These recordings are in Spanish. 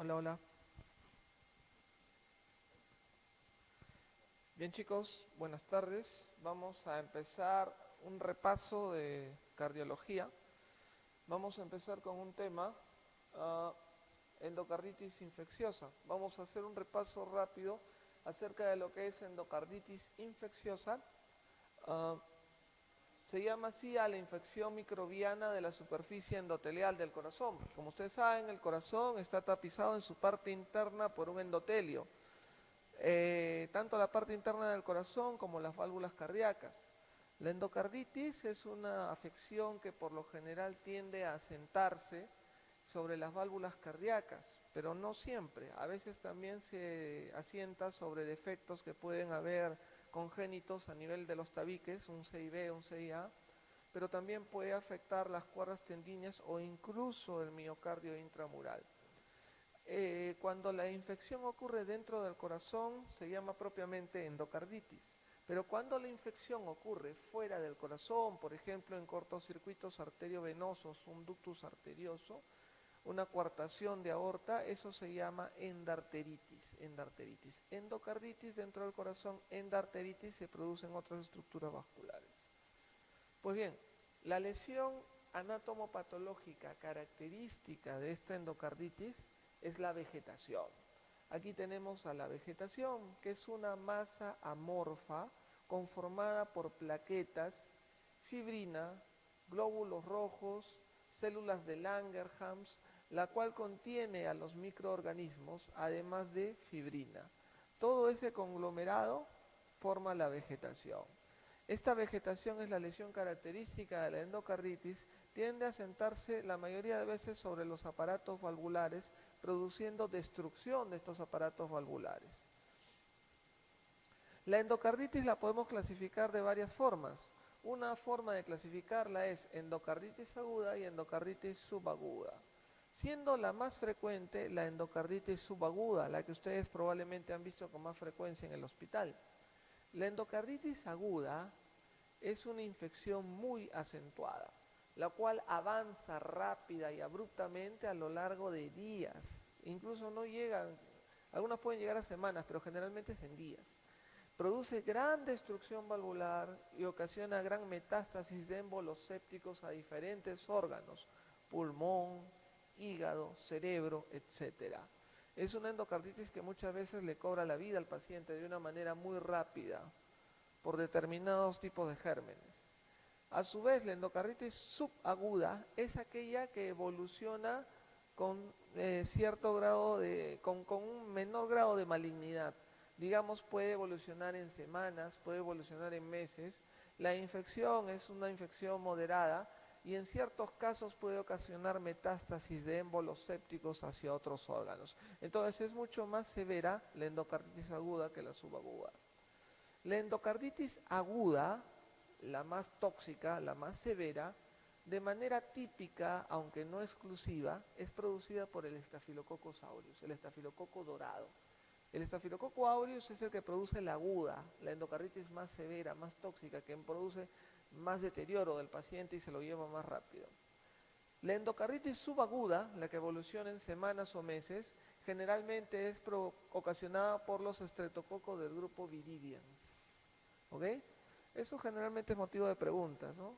Hola, hola. Bien chicos, buenas tardes. Vamos a empezar un repaso de cardiología. Vamos a empezar con un tema, ah, endocarditis infecciosa. Vamos a hacer un repaso rápido acerca de lo que es endocarditis infecciosa. Ah, Se llama así a la infección microbiana de la superficie endotelial del corazón. Como ustedes saben, el corazón está tapizado en su parte interna por un endotelio. Tanto la parte interna del corazón como las válvulas cardíacas. La endocarditis es una afección que por lo general tiende a asentarse sobre las válvulas cardíacas, pero no siempre. A veces también se asienta sobre defectos que pueden haber congénitos a nivel de los tabiques, un CIB, un CIA, pero también puede afectar las cuerdas tendineas o incluso el miocardio intramural. Cuando la infección ocurre dentro del corazón se llama propiamente endocarditis, pero cuando la infección ocurre fuera del corazón, por ejemplo en cortocircuitos arteriovenosos, un ductus arterioso, una coartación de aorta, eso se llama endarteritis. Endocarditis dentro del corazón, endarteritis se produce en otras estructuras vasculares. Pues bien, la lesión anatomopatológica característica de esta endocarditis es la vegetación. Aquí tenemos a la vegetación, que es una masa amorfa conformada por plaquetas, fibrina, glóbulos rojos, células de Langerhans, la cual contiene a los microorganismos, además de fibrina. Todo ese conglomerado forma la vegetación. Esta vegetación es la lesión característica de la endocarditis, tiende a sentarse la mayoría de veces sobre los aparatos valvulares, produciendo destrucción de estos aparatos valvulares. La endocarditis la podemos clasificar de varias formas. Una forma de clasificarla es endocarditis aguda y endocarditis subaguda. Siendo la más frecuente la endocarditis subaguda, la que ustedes probablemente han visto con más frecuencia en el hospital. La endocarditis aguda es una infección muy acentuada, la cual avanza rápida y abruptamente a lo largo de días. Incluso no llegan, algunas pueden llegar a semanas, pero generalmente es en días. Produce gran destrucción valvular y ocasiona gran metástasis de émbolos sépticos a diferentes órganos, pulmón, hígado, cerebro, etc. Es una endocarditis que muchas veces le cobra la vida al paciente de una manera muy rápida por determinados tipos de gérmenes. A su vez, la endocarditis subaguda es aquella que evoluciona con cierto grado con un menor grado de malignidad. Digamos, puede evolucionar en semanas, puede evolucionar en meses. La infección es una infección moderada y en ciertos casos puede ocasionar metástasis de émbolos sépticos hacia otros órganos. Entonces es mucho más severa la endocarditis aguda que la subaguda. La endocarditis aguda, la más tóxica, la más severa, de manera típica, aunque no exclusiva, es producida por el Staphylococcus aureus, el estafilococo dorado. El Staphylococcus aureus es el que produce la aguda, la endocarditis más severa, más tóxica, que produce más deterioro del paciente y se lo lleva más rápido. La endocarditis subaguda, la que evoluciona en semanas o meses, generalmente es ocasionada por los estreptococos del grupo Viridans. ¿Ok? Eso generalmente es motivo de preguntas, ¿no?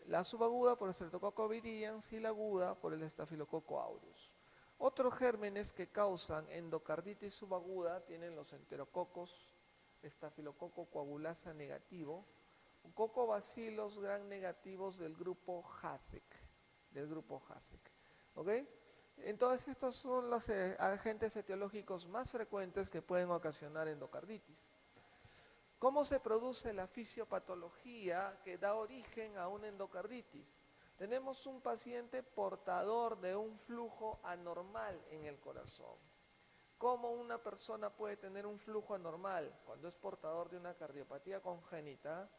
La subaguda por el Streptococcus viridans y la aguda por el Staphylococcus aureus. Otros gérmenes que causan endocarditis subaguda tienen los enterococos, Staphylococcus coagulasa negativo, cocobacillus gram negativos del grupo HASEC, ¿ok? Entonces estos son los agentes etiológicos más frecuentes que pueden ocasionar endocarditis. ¿Cómo se produce la fisiopatología que da origen a una endocarditis? Tenemos un paciente portador de un flujo anormal en el corazón. ¿Cómo una persona puede tener un flujo anormal? Cuando es portador de una cardiopatía congénita,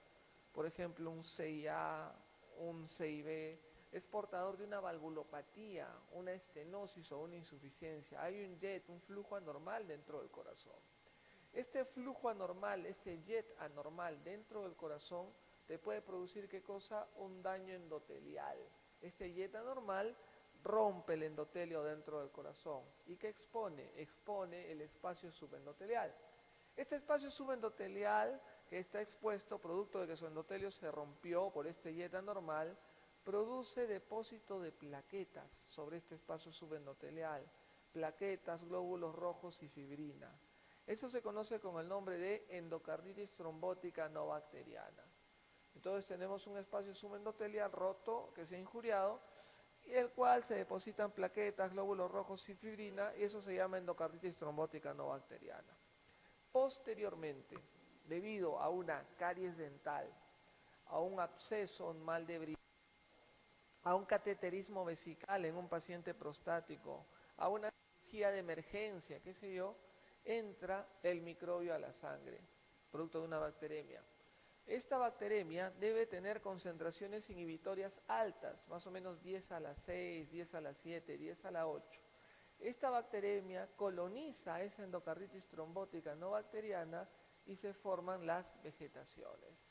por ejemplo un CIA, un CIB, es portador de una valvulopatía, una estenosis o una insuficiencia. Hay un jet, un flujo anormal dentro del corazón. Este flujo anormal, este jet anormal dentro del corazón te puede producir, ¿qué cosa? Un daño endotelial. Este jet anormal rompe el endotelio dentro del corazón. ¿Y qué expone? Expone el espacio subendotelial. Este espacio subendotelial que está expuesto, producto de que su endotelio se rompió por este yeta anormal, produce depósito de plaquetas sobre este espacio subendotelial, plaquetas, glóbulos rojos y fibrina. Eso se conoce con el nombre de endocarditis trombótica no bacteriana. Entonces tenemos un espacio subendotelial roto que se ha injuriado y el cual se depositan plaquetas, glóbulos rojos y fibrina, y eso se llama endocarditis trombótica no bacteriana. Posteriormente, debido a una caries dental, a un absceso mal de Bright, a un cateterismo vesical en un paciente prostático, a una cirugía de emergencia, qué sé yo, entra el microbio a la sangre, producto de una bacteremia. Esta bacteremia debe tener concentraciones inhibitorias altas, más o menos 10 a la 6, 10 a la 7, 10 a la 8. Esta bacteremia coloniza esa endocarditis trombótica no bacteriana y se forman las vegetaciones.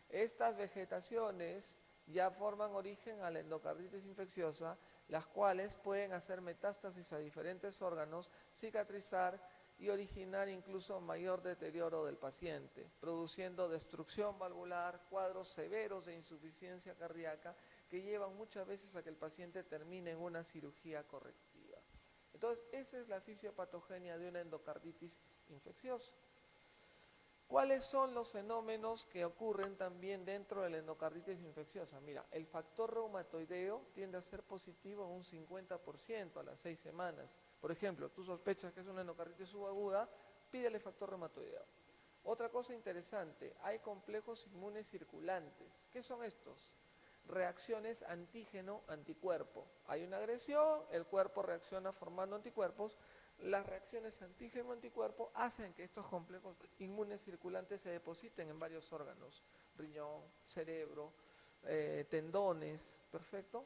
Estas vegetaciones ya forman origen a la endocarditis infecciosa, las cuales pueden hacer metástasis a diferentes órganos, cicatrizar y originar incluso mayor deterioro del paciente, produciendo destrucción valvular, cuadros severos de insuficiencia cardíaca que llevan muchas veces a que el paciente termine en una cirugía correctiva. Entonces, esa es la fisiopatogenia de una endocarditis infecciosa. ¿Cuáles son los fenómenos que ocurren también dentro de la endocarditis infecciosa? Mira, el factor reumatoideo tiende a ser positivo en un 50% a las 6 semanas. Por ejemplo, tú sospechas que es una endocarditis subaguda, pídele factor reumatoideo. Otra cosa interesante, hay complejos inmunes circulantes. ¿Qué son estos? Reacciones antígeno-anticuerpo. Hay una agresión, el cuerpo reacciona formando anticuerpos. Las reacciones antígeno-anticuerpo hacen que estos complejos inmunes circulantes se depositen en varios órganos, riñón, cerebro, tendones, perfecto.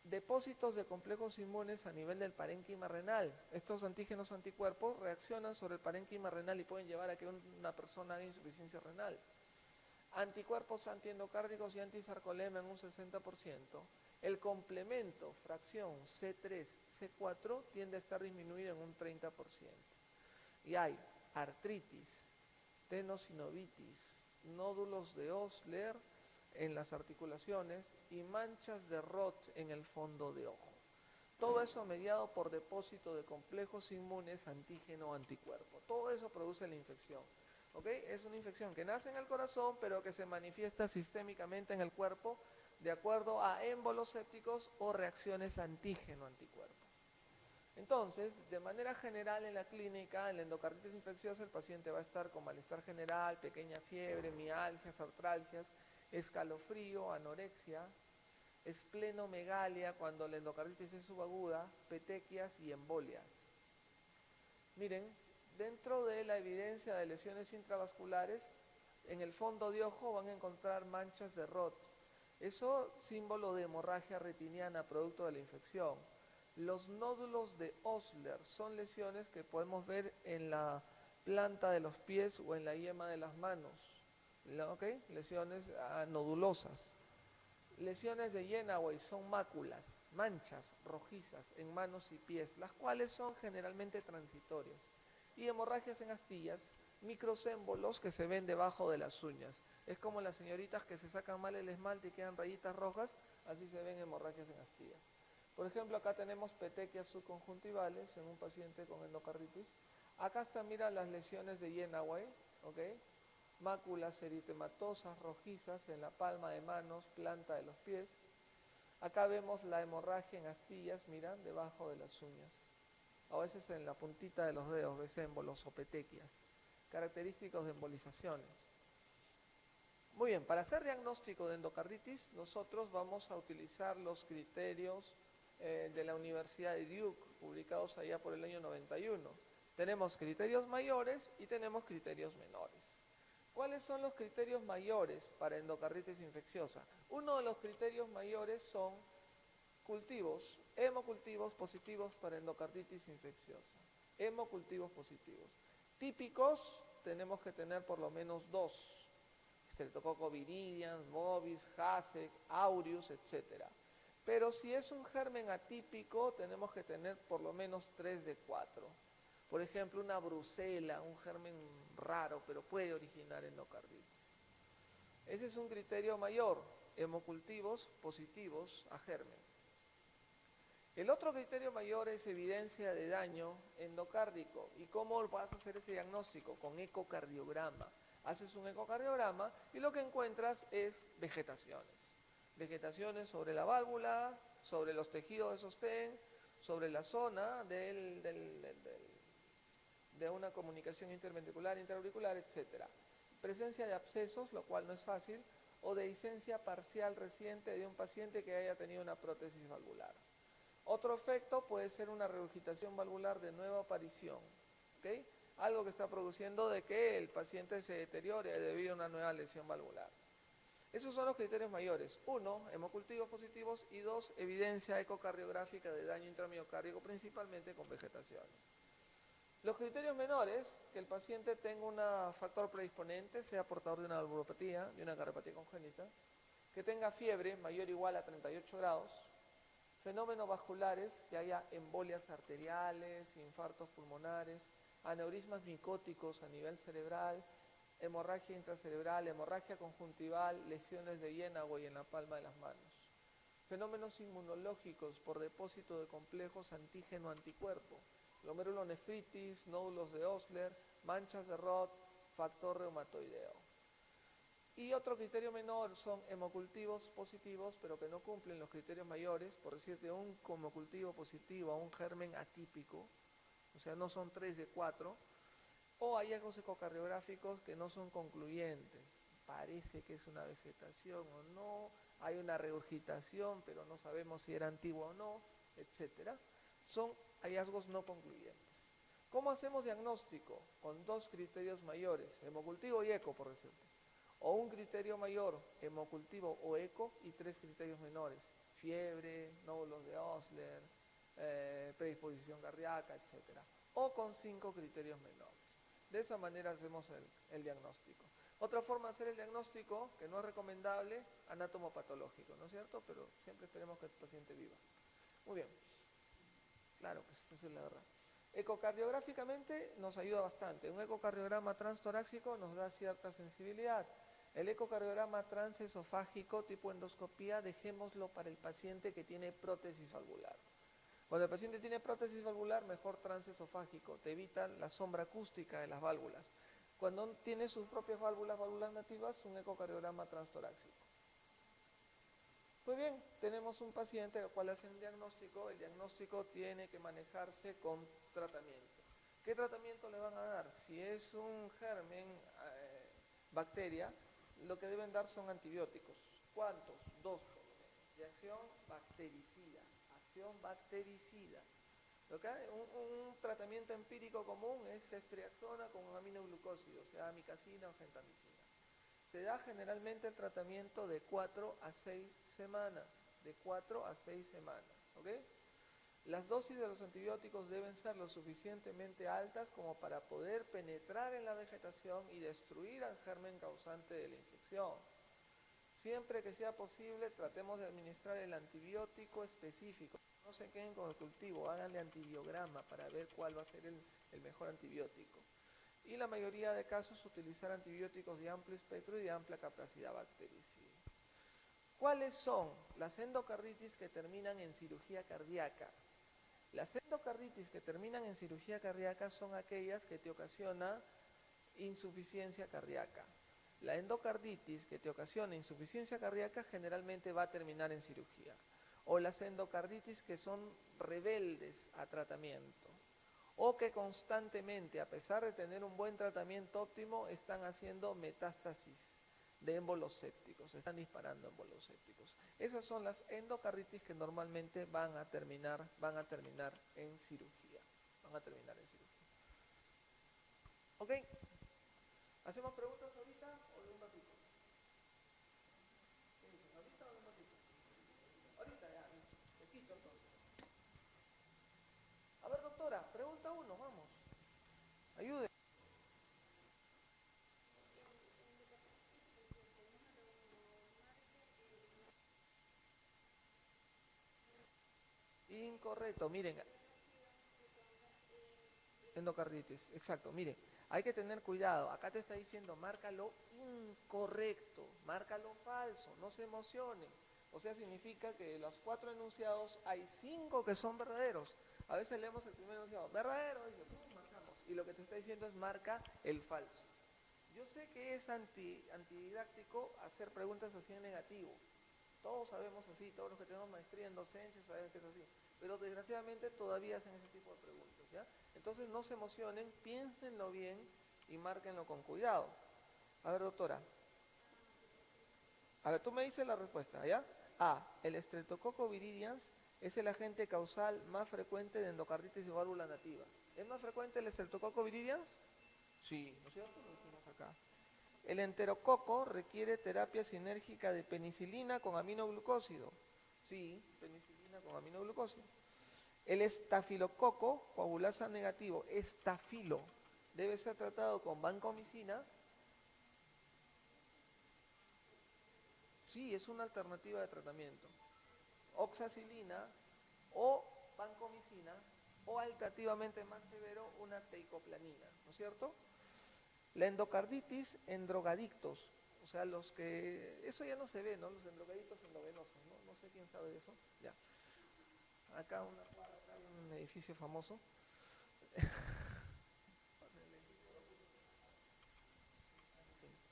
Depósitos de complejos inmunes a nivel del parénquima renal. Estos antígenos anticuerpos reaccionan sobre el parénquima renal y pueden llevar a que una persona haga insuficiencia renal. Anticuerpos antiendocárdicos y antisarcolema en un 60%. El complemento, fracción C3, C4, tiende a estar disminuido en un 30%. Y hay artritis, tenosinovitis, nódulos de Osler en las articulaciones y manchas de Roth en el fondo de ojo. Todo eso mediado por depósito de complejos inmunes antígeno-anticuerpo. Todo eso produce la infección. ¿Okay? Es una infección que nace en el corazón, pero que se manifiesta sistémicamente en el cuerpo de acuerdo a émbolos sépticos o reacciones antígeno-anticuerpo. Entonces, de manera general en la clínica, en la endocarditis infecciosa, el paciente va a estar con malestar general, pequeña fiebre, mialgias, artralgias, escalofrío, anorexia, esplenomegalia cuando la endocarditis es subaguda, petequias y embolias. Miren, dentro de la evidencia de lesiones intravasculares, en el fondo de ojo van a encontrar manchas de Roth. Eso símbolo de hemorragia retiniana producto de la infección. Los nódulos de Osler son lesiones que podemos ver en la planta de los pies o en la yema de las manos. ¿Okay? Lesiones nodulosas. Lesiones de Yenaway son máculas, manchas rojizas en manos y pies, las cuales son generalmente transitorias. Y hemorragias en astillas, microsémbolos que se ven debajo de las uñas. Es como las señoritas que se sacan mal el esmalte y quedan rayitas rojas, así se ven hemorragias en astillas. Por ejemplo, acá tenemos petequias subconjuntivales en un paciente con endocarditis. Acá están, mira, las lesiones de Yenaway, ¿ok? Máculas eritematosas rojizas en la palma de manos, planta de los pies. Acá vemos la hemorragia en astillas, mira, debajo de las uñas. A veces en la puntita de los dedos ves émbolos o petequias, característicos de embolizaciones. Muy bien, para hacer diagnóstico de endocarditis, nosotros vamos a utilizar los criterios de la Universidad de Duke, publicados allá por el año 91. Tenemos criterios mayores y tenemos criterios menores. ¿Cuáles son los criterios mayores para endocarditis infecciosa? Uno de los criterios mayores son cultivos, hemocultivos positivos para endocarditis infecciosa. Hemocultivos positivos. Típicos, tenemos que tener por lo menos 2. Streptococcus viridans, bovis, Hasek, aureus, etc. Pero si es un germen atípico, tenemos que tener por lo menos 3 de 4. Por ejemplo, una brucela, un germen raro, pero puede originar endocarditis. Ese es un criterio mayor, hemocultivos positivos a germen. El otro criterio mayor es evidencia de daño endocárdico. ¿Y cómo vas a hacer ese diagnóstico? Con ecocardiograma. Haces un ecocardiograma y lo que encuentras es vegetaciones. Vegetaciones sobre la válvula, sobre los tejidos de sostén, sobre la zona de una comunicación interventricular, interauricular, etc. Presencia de abscesos, lo cual no es fácil, o dehiscencia parcial reciente de un paciente que haya tenido una prótesis valvular. Otro efecto puede ser una regurgitación valvular de nueva aparición, ¿okay? Algo que está produciendo de que el paciente se deteriore debido a una nueva lesión valvular. Esos son los criterios mayores. 1, hemocultivos positivos, y 2, evidencia ecocardiográfica de daño intramiocárdico, principalmente con vegetaciones. Los criterios menores, que el paciente tenga un factor predisponente, sea portador de una valvulopatía, de una cardiopatía congénita, que tenga fiebre mayor o igual a 38 grados, fenómenos vasculares, que haya embolias arteriales, infartos pulmonares, aneurismas micóticos a nivel cerebral, hemorragia intracerebral, hemorragia conjuntival, lesiones de Jennauer y en la palma de las manos. Fenómenos inmunológicos por depósito de complejos antígeno-anticuerpo, glomerulonefritis, nódulos de Osler, manchas de Roth, factor reumatoideo. Y otro criterio menor son hemocultivos positivos, pero que no cumplen los criterios mayores, por decirte, un hemocultivo positivo a un germen atípico, o sea, no son 3 de 4, o hallazgos ecocardiográficos que no son concluyentes. Parece que es una vegetación o no, hay una regurgitación, pero no sabemos si era antigua o no, etc. Son hallazgos no concluyentes. ¿Cómo hacemos diagnóstico? Con 2 criterios mayores, hemocultivo y eco, por decirte. O un criterio mayor, hemocultivo o eco, y 3 criterios menores, fiebre, nódulos de Osler, predisposición cardíaca, etc. O con 5 criterios menores. De esa manera hacemos el diagnóstico. Otra forma de hacer el diagnóstico, que no es recomendable, anatomopatológico, ¿no es cierto? Pero siempre esperemos que el paciente viva. Muy bien. Claro, pues esa es la verdad. Ecocardiográficamente nos ayuda bastante. Un ecocardiograma transtorácico nos da cierta sensibilidad. El ecocardiograma transesofágico tipo endoscopía, dejémoslo para el paciente que tiene prótesis valvular. Cuando el paciente tiene prótesis valvular, mejor transesofágico, te evita la sombra acústica de las válvulas. Cuando tiene sus propias válvulas nativas, un ecocardiograma transtorácico. Pues bien, tenemos un paciente al cual hacen un diagnóstico. El diagnóstico tiene que manejarse con tratamiento. ¿Qué tratamiento le van a dar? Si es un germen, bacteria, lo que deben dar son antibióticos. ¿Cuántos? 2 por lo menos. De acción bactericida. Acción bactericida. Un tratamiento empírico común es ceftriaxona con aminoglucósido, sea amicacina o gentamicina. Se da generalmente el tratamiento de 4 a 6 semanas. De 4 a 6 semanas. ¿Ok? Las dosis de los antibióticos deben ser lo suficientemente altas como para poder penetrar en la vegetación y destruir al germen causante de la infección. Siempre que sea posible, tratemos de administrar el antibiótico específico. No se queden con el cultivo, háganle antibiograma para ver cuál va a ser el mejor antibiótico. Y la mayoría de casos utilizar antibióticos de amplio espectro y de amplia capacidad bactericida. ¿Cuáles son las endocarditis que terminan en cirugía cardíaca? Las endocarditis que terminan en cirugía cardíaca son aquellas que te ocasiona insuficiencia cardíaca. La endocarditis que te ocasiona insuficiencia cardíaca generalmente va a terminar en cirugía. O las endocarditis que son rebeldes a tratamiento. O que constantemente, a pesar de tener un buen tratamiento óptimo, están haciendo metástasis de émbolos sépticos, están disparando émbolos sépticos. Esas son las endocarditis que normalmente van a terminar en cirugía. Van a terminar en cirugía. ¿Ok? ¿Hacemos preguntas ahorita o de un ratito? ¿Qué dicen? ¿Ahorita o de un ratito? Ahorita ya, te quito entonces. A ver, doctora, pregunta 1, vamos. Ayude. Correcto, miren, endocarditis, exacto, mire, hay que tener cuidado, acá te está diciendo, márcalo incorrecto, márcalo falso, no se emocionen, o sea, significa que de los 4 enunciados hay 5 que son verdaderos, a veces leemos el primer enunciado, verdadero, dice, marcamos, y lo que te está diciendo es marca el falso. Yo sé que es antididáctico hacer preguntas así en negativo, todos sabemos así, todos los que tenemos maestría en docencia saben que es así, pero desgraciadamente todavía hacen ese tipo de preguntas, ¿ya? Entonces no se emocionen, piénsenlo bien y márquenlo con cuidado. A ver, doctora. A ver, tú me dices la respuesta, ¿ya? A. El Streptococcus viridans es el agente causal más frecuente de endocarditis y válvula nativa. ¿Es más frecuente el Streptococcus viridans? Sí, ¿no es cierto? Lo dijimos acá. El enterococo requiere terapia sinérgica de penicilina con aminoglucósido. Sí, penicilina con aminoglucósido. El estafilococo, coagulasa negativo, estafilo, debe ser tratado con vancomicina. Sí, es una alternativa de tratamiento. Oxacilina o vancomicina o alternativamente más severo una teicoplanina, ¿no es cierto? La endocarditis en drogadictos, o sea, los que, eso ya no se ve, ¿no? Los endrogadictos endovenosos, ¿no? No sé quién sabe de eso, ya. Acá hay un edificio famoso.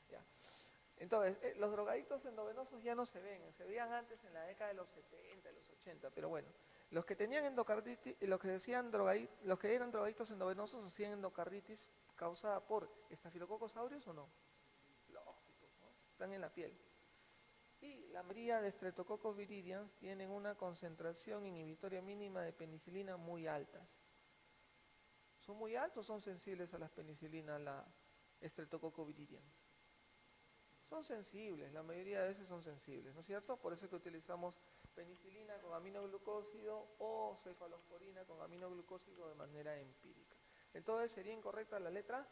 Ya. Entonces, los drogadictos endovenosos ya no se ven, se veían antes en la década de los 70, de los 80, pero bueno, los que tenían endocarditis, los que eran drogadictos endovenosos hacían endocarditis causada por estafilococos aureus o no, lógico, ¿no? Están en la piel. Y la mayoría de Streptococcus viridans tienen una concentración inhibitoria mínima de penicilina muy altas. ¿Son muy altos o son sensibles a las penicilinas, la Streptococcus viridans? Son sensibles, la mayoría de veces son sensibles, ¿no es cierto? Por eso es que utilizamos penicilina con aminoglucósido o cefalosporina con aminoglucósido de manera empírica. Entonces sería incorrecta la letra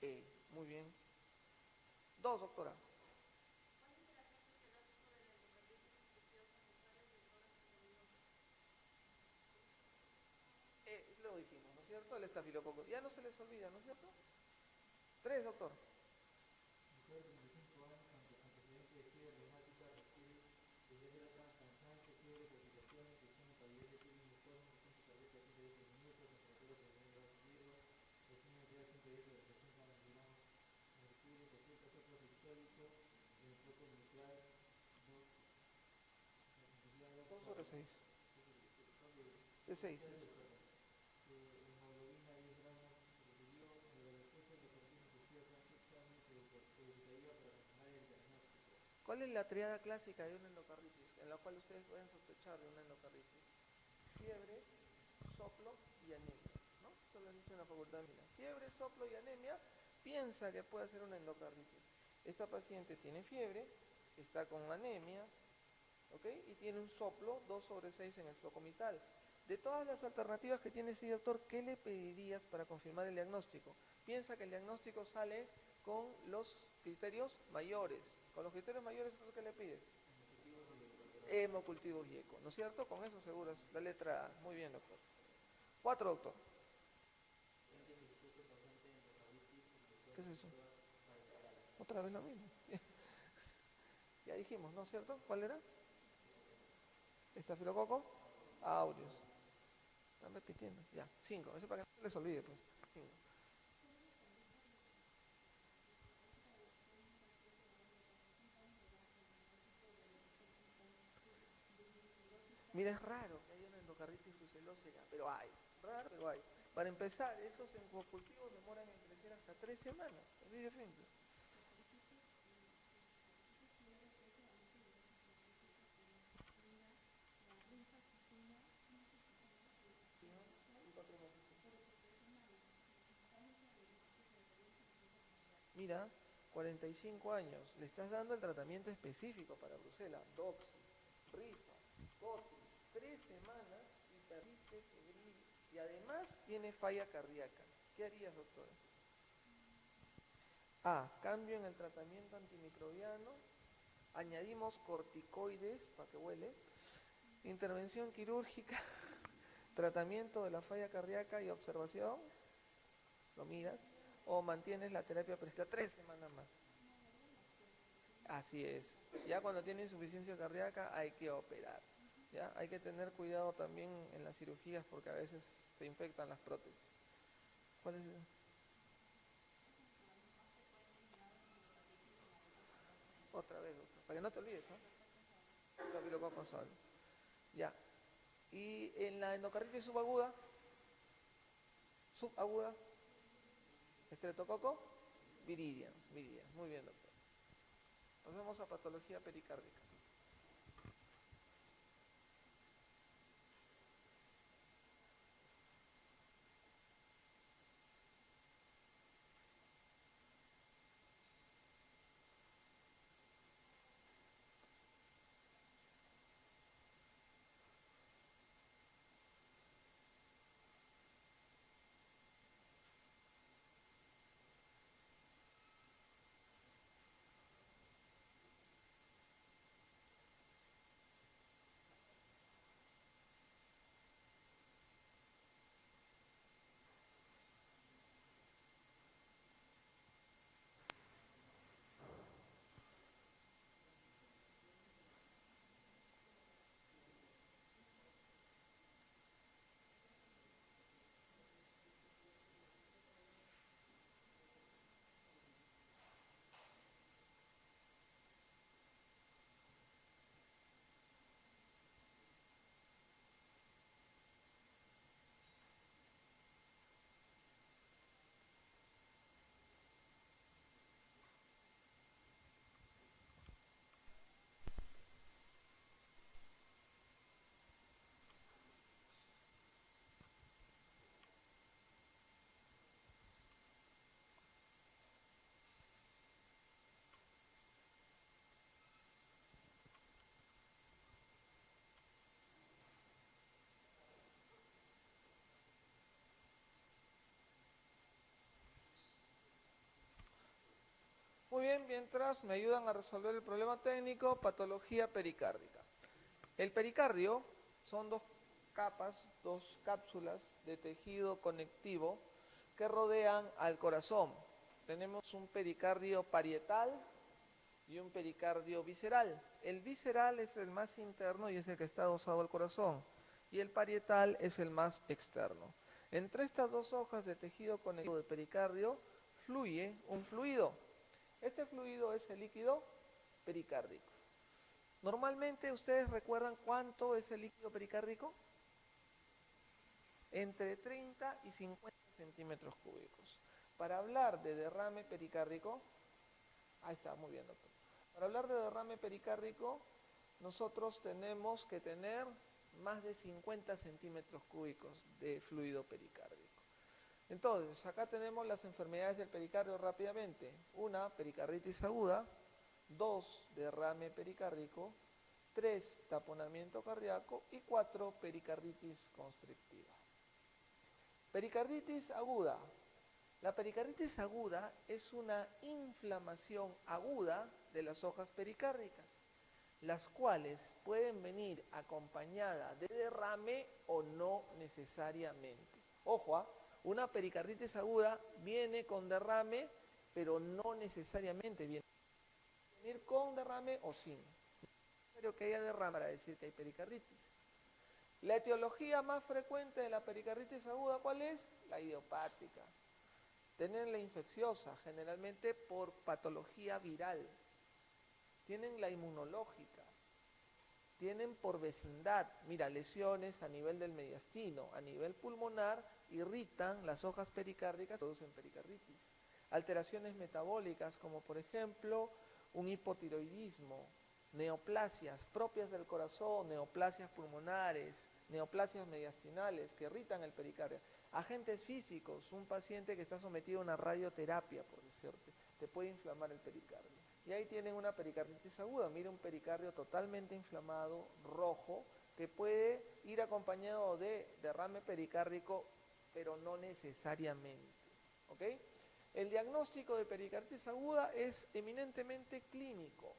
E. Muy bien. 2, doctora. Lo dijimos, ¿no es cierto? El estafilococo. Ya no se les olvida, ¿no es cierto? 3, doctor. Dos sobre 6. De 6. ¿Cuál es la triada clásica de una endocarditis en la cual ustedes pueden sospechar de una endocarditis? Fiebre, soplo y anemia, ¿no? Esto lo han dicho en la facultad de medicina. Fiebre, soplo y anemia, piensa que puede ser una endocarditis. Esta paciente tiene fiebre, está con anemia, ¿ok? Y tiene un soplo 2 sobre 6 en el floco comital. De todas las alternativas que tiene ese doctor, ¿qué le pedirías para confirmar el diagnóstico? Piensa que el diagnóstico sale con los criterios mayores. Con los criterios mayores, ¿qué le pides? Hemocultivos y eco, ¿no es cierto? Con eso aseguras la letra A. Muy bien, doctor. 4, doctor. ¿Qué es eso? Otra vez lo mismo. Ya dijimos, ¿no es cierto? ¿Cuál era? Estafilococo aureus. Están repitiendo. Ya, 5. Eso para que no les olvide, pues. 5. Mira, es raro que haya una endocarditis brucelósea, pero hay. Raro, pero hay. Para empezar, esos hemocultivos demoran en crecer hasta 3 semanas. Así de simple. Mira, 45 años. Le estás dando el tratamiento específico para Brucela. Doxy, Rifa, Coti. 3 semanas y perdiste febril. Y además tiene falla cardíaca. ¿Qué harías, doctora? A. Cambio en el tratamiento antimicrobiano. Añadimos corticoides para que huele. Intervención quirúrgica. tratamiento de la falla cardíaca y observación, lo miras, o mantienes la terapia prescrita 3 semanas más. Así es. Ya cuando tiene insuficiencia cardíaca hay que operar. ¿Ya? Hay que tener cuidado también en las cirugías porque a veces se infectan las prótesis. ¿Cuál es el? Otra vez, doctor, para que no te olvides, ¿no? Estafilococcus aureus. Ya. Y en la endocarditis subaguda, estreptococo, viridians. Muy bien, doctor. Pasamos a patología pericárdica. Muy bien, mientras me ayudan a resolver el problema técnico, patología pericárdica. El pericardio son dos capas, dos cápsulas de tejido conectivo que rodean al corazón. Tenemos un pericardio parietal y un pericardio visceral. El visceral es el más interno y es el que está adosado al corazón, y el parietal es el más externo. Entre estas dos hojas de tejido conectivo del pericardio fluye un fluido. Este fluido es el líquido pericárdico. Normalmente, ¿ustedes recuerdan cuánto es el líquido pericárdico? Entre 30 y 50 centímetros cúbicos. Para hablar de derrame pericárdico, ahí está, muy bien, doctor. Para hablar de derrame pericárdico, nosotros tenemos que tener más de 50 centímetros cúbicos de fluido pericárdico. Entonces, acá tenemos las enfermedades del pericardio rápidamente. 1, pericarditis aguda. 2, derrame pericárdico. 3, taponamiento cardíaco. Y 4, pericarditis constrictiva. Pericarditis aguda. La pericarditis aguda es una inflamación aguda de las hojas pericárdicas, las cuales pueden venir acompañadas de derrame o no necesariamente. Ojo, una pericarditis aguda viene con derrame, pero no necesariamente viene a venir con derrame o sin. No es necesario que haya derrame para decir que hay pericarditis. La etiología más frecuente de la pericarditis aguda, ¿cuál es? La idiopática. Tienen la infecciosa, generalmente por patología viral. Tienen la inmunológica. Tienen por vecindad, mira, lesiones a nivel del mediastino, a nivel pulmonar, irritan las hojas pericárdicas, producen pericarditis. Alteraciones metabólicas, como por ejemplo un hipotiroidismo, neoplasias propias del corazón, neoplasias pulmonares, neoplasias mediastinales que irritan el pericardio. Agentes físicos, un paciente que está sometido a una radioterapia, por decirte, te puede inflamar el pericardio. Y ahí tienen una pericarditis aguda, mira un pericardio totalmente inflamado, rojo, que puede ir acompañado de derrame pericárdico, pero no necesariamente. ¿Ok? El diagnóstico de pericarditis aguda es eminentemente clínico.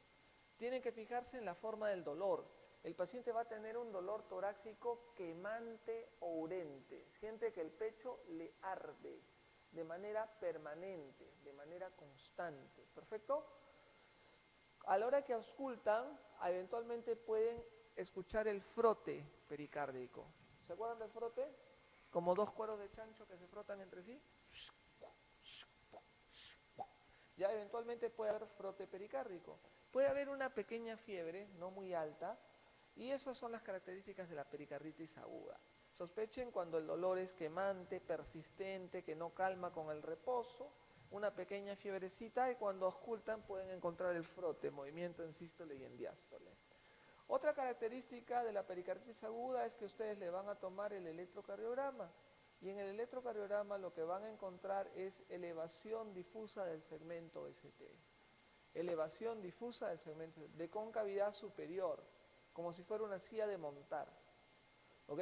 Tienen que fijarse en la forma del dolor. el paciente va a tener un dolor torácico quemante o urente. Siente que el pecho le arde de manera permanente, de manera constante. ¿Perfecto? A la hora que auscultan, eventualmente pueden escuchar el frote pericárdico. ¿Se acuerdan del frote? Como dos cueros de chancho que se frotan entre sí. Ya eventualmente puede haber frote pericárdico. Puede haber una pequeña fiebre, no muy alta, y esas son las características de la pericarditis aguda. Sospechen cuando el dolor es quemante, persistente, que no calma con el reposo, una pequeña fiebrecita, y cuando auscultan pueden encontrar el frote, movimiento en sístole y en diástole. Otra característica de la pericarditis aguda es que ustedes le van a tomar el electrocardiograma, y en el electrocardiograma lo que van a encontrar es elevación difusa del segmento ST. Elevación difusa del segmento de concavidad superior, como si fuera una silla de montar. ¿Ok?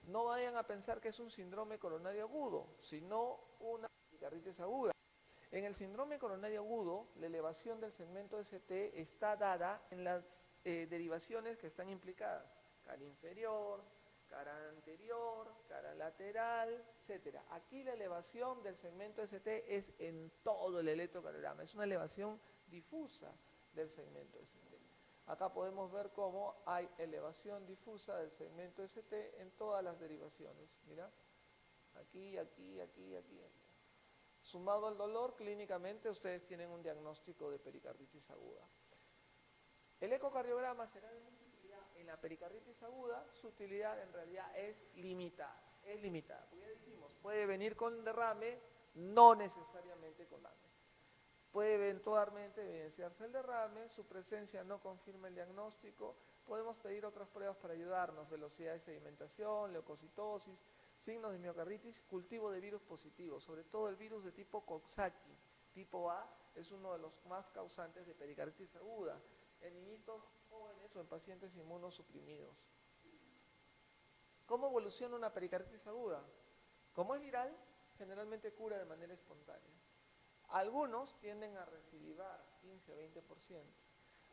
No vayan a pensar que es un síndrome coronario agudo, sino una pericarditis aguda. En el síndrome coronario agudo, la elevación del segmento ST está dada en las derivaciones que están implicadas. Cara inferior, cara anterior, cara lateral, etc. Aquí la elevación del segmento ST es en todo el electrocardiograma, es una elevación difusa del segmento ST. Acá podemos ver cómo hay elevación difusa del segmento ST en todas las derivaciones. Mira, aquí, aquí, aquí, aquí, aquí. Sumado al dolor, clínicamente ustedes tienen un diagnóstico de pericarditis aguda. El ecocardiograma será de mucha utilidad. En la pericarditis aguda, su utilidad en realidad es limitada. Es limitada, porque ya dijimos, puede venir con derrame, no necesariamente con AME. Puede eventualmente evidenciarse el derrame, su presencia no confirma el diagnóstico, podemos pedir otras pruebas para ayudarnos, velocidad de sedimentación, leucocitosis, signos de miocarditis, cultivo de virus positivos, sobre todo el virus de tipo Coxsackie, tipo A, es uno de los más causantes de pericarditis aguda, en niñitos jóvenes o en pacientes inmunosuprimidos. ¿Cómo evoluciona una pericarditis aguda? Como es viral, generalmente cura de manera espontánea. Algunos tienden a recidivar, 15 o 20%.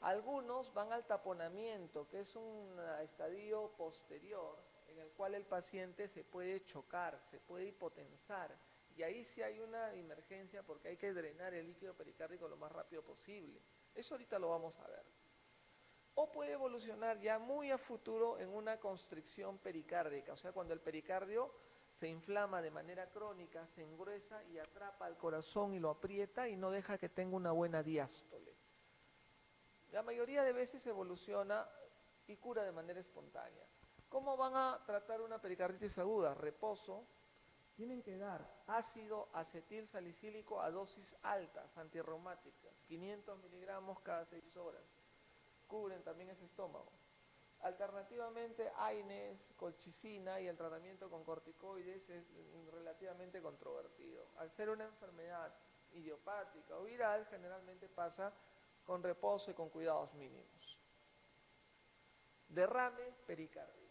Algunos van al taponamiento, que es un estadio posterior en el cual el paciente se puede chocar, se puede hipotensar, y ahí sí hay una emergencia porque hay que drenar el líquido pericárdico lo más rápido posible. Eso ahorita lo vamos a ver. O puede evolucionar ya muy a futuro en una constricción pericárdica, o sea, cuando el pericardio se inflama de manera crónica, se engruesa y atrapa al corazón y lo aprieta y no deja que tenga una buena diástole. La mayoría de veces evoluciona y cura de manera espontánea. ¿Cómo van a tratar una pericarditis aguda? Reposo. Tienen que dar ácido acetil salicílico a dosis altas, antirreumáticas, 500 miligramos cada 6 horas. Cubren también ese estómago. Alternativamente, AINES, colchicina y el tratamiento con corticoides es relativamente controvertido. Al ser una enfermedad idiopática o viral, generalmente pasa con reposo y con cuidados mínimos. Derrame pericárdico.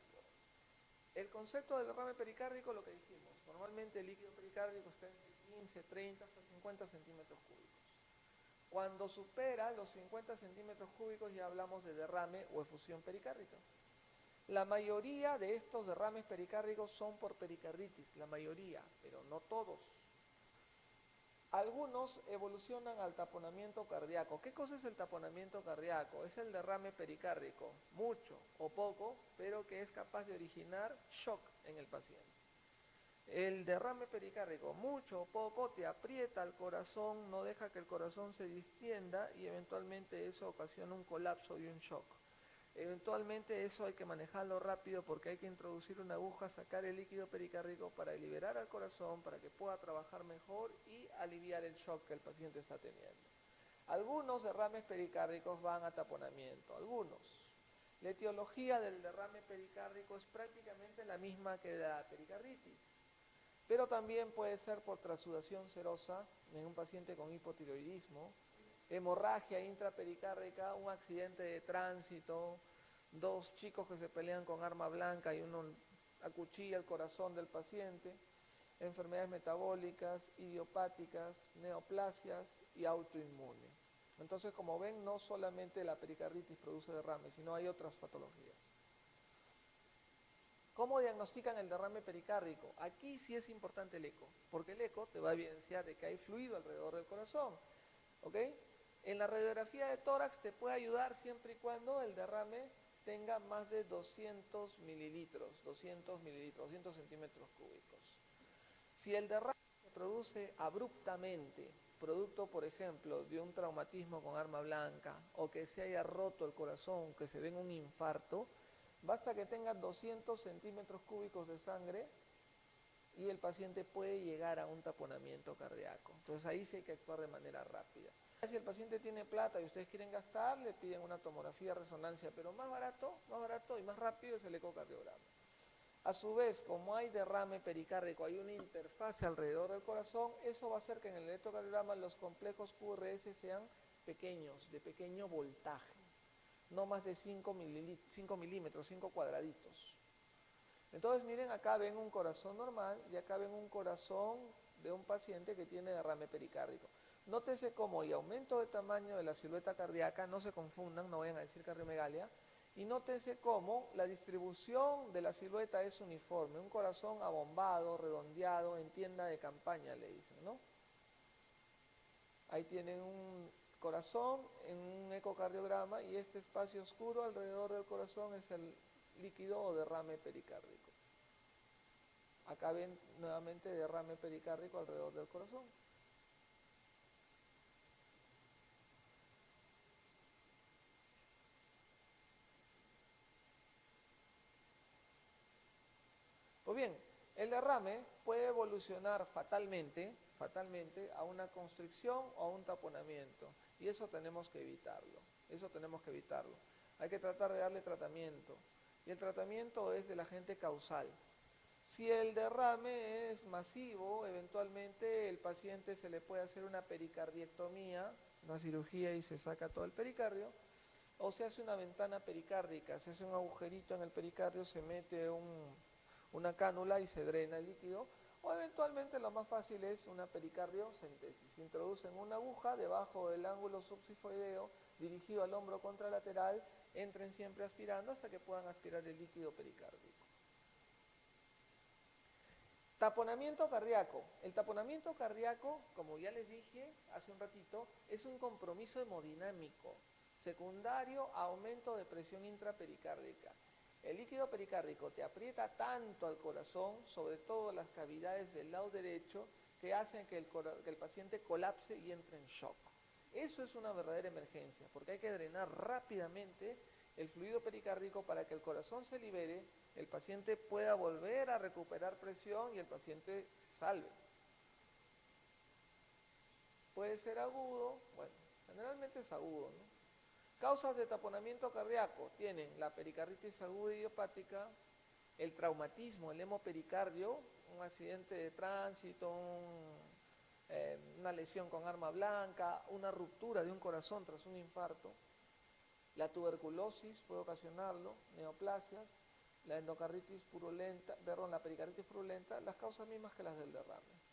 El concepto del derrame pericárdico, lo que dijimos, normalmente el líquido pericárdico está entre 15, 30 hasta 50 centímetros cúbicos. Cuando supera los 50 centímetros cúbicos ya hablamos de derrame o efusión pericárdica. La mayoría de estos derrames pericárdicos son por pericarditis, la mayoría, pero no todos. Algunos evolucionan al taponamiento cardíaco. ¿Qué cosa es el taponamiento cardíaco? Es el derrame pericárdico, mucho o poco, pero que es capaz de originar shock en el paciente. El derrame pericárdico, mucho o poco, te aprieta el corazón, no deja que el corazón se distienda y eventualmente eso ocasiona un colapso y un shock. Eventualmente eso hay que manejarlo rápido porque hay que introducir una aguja, sacar el líquido pericárdico para liberar al corazón, para que pueda trabajar mejor y aliviar el shock que el paciente está teniendo. Algunos derrames pericárdicos van a taponamiento, algunos. La etiología del derrame pericárdico es prácticamente la misma que la pericarditis, pero también puede ser por transudación serosa en un paciente con hipotiroidismo, hemorragia intrapericárdica, un accidente de tránsito, dos chicos que se pelean con arma blanca y uno acuchilla el corazón del paciente, enfermedades metabólicas, idiopáticas, neoplasias y autoinmune. Entonces, como ven, no solamente la pericarditis produce derrame, sino hay otras patologías. ¿Cómo diagnostican el derrame pericárdico? Aquí sí es importante el eco, porque el eco te va a evidenciar de que hay fluido alrededor del corazón, ¿ok? En la radiografía de tórax te puede ayudar siempre y cuando el derrame tenga más de 200 mililitros, 200 centímetros cúbicos. Si el derrame se produce abruptamente, producto, por ejemplo, de un traumatismo con arma blanca, o que se haya roto el corazón, que se venga un infarto, basta que tenga 200 centímetros cúbicos de sangre y el paciente puede llegar a un taponamiento cardíaco. Entonces ahí sí hay que actuar de manera rápida. Si el paciente tiene plata y ustedes quieren gastar, le piden una tomografía de resonancia, pero más barato y más rápido es el ecocardiograma. A su vez, como hay derrame pericárdico, hay una interfase alrededor del corazón, eso va a hacer que en el electrocardiograma los complejos QRS sean pequeños, de pequeño voltaje, no más de 5 milímetros, 5 cuadraditos. Entonces miren, acá ven un corazón normal y acá ven un corazón de un paciente que tiene derrame pericárdico. Nótese cómo hay aumento de tamaño de la silueta cardíaca, no se confundan, no vayan a decir cardiomegalia, y nótense cómo la distribución de la silueta es uniforme, un corazón abombado, redondeado, en tienda de campaña le dicen, ¿no? Ahí tienen un corazón en un ecocardiograma y este espacio oscuro alrededor del corazón es el líquido o derrame pericárdico. Acá ven nuevamente derrame pericárdico alrededor del corazón. Pues bien, el derrame puede evolucionar fatalmente a una constricción o a un taponamiento. Y eso tenemos que evitarlo. Hay que tratar de darle tratamiento. Y el tratamiento es del agente causal. Si el derrame es masivo, eventualmente el paciente se le puede hacer una pericardiectomía, una cirugía y se saca todo el pericardio, o se hace una ventana pericárdica, se hace un agujerito en el pericardio, se mete una cánula y se drena el líquido, o eventualmente lo más fácil es una pericardiocentesis. Introducen una aguja debajo del ángulo subsifoideo dirigido al hombro contralateral, entren siempre aspirando hasta que puedan aspirar el líquido pericárdico. Taponamiento cardíaco. El taponamiento cardíaco, como ya les dije hace un ratito, es un compromiso hemodinámico, secundario a aumento de presión intrapericárdica. El líquido pericárdico te aprieta tanto al corazón, sobre todo las cavidades del lado derecho, que hacen que el paciente colapse y entre en shock. Eso es una verdadera emergencia, porque hay que drenar rápidamente el fluido pericárdico para que el corazón se libere, el paciente pueda volver a recuperar presión y el paciente se salve. Puede ser agudo, bueno, generalmente es agudo, ¿no? Causas de taponamiento cardíaco tienen la pericarditis aguda idiopática, el traumatismo, el hemopericardio, un accidente de tránsito, una lesión con arma blanca, una ruptura de un corazón tras un infarto. La tuberculosis puede ocasionarlo, neoplasias, la endocarditis purulenta, la pericarditis purulenta, las causas mismas que las del derrame.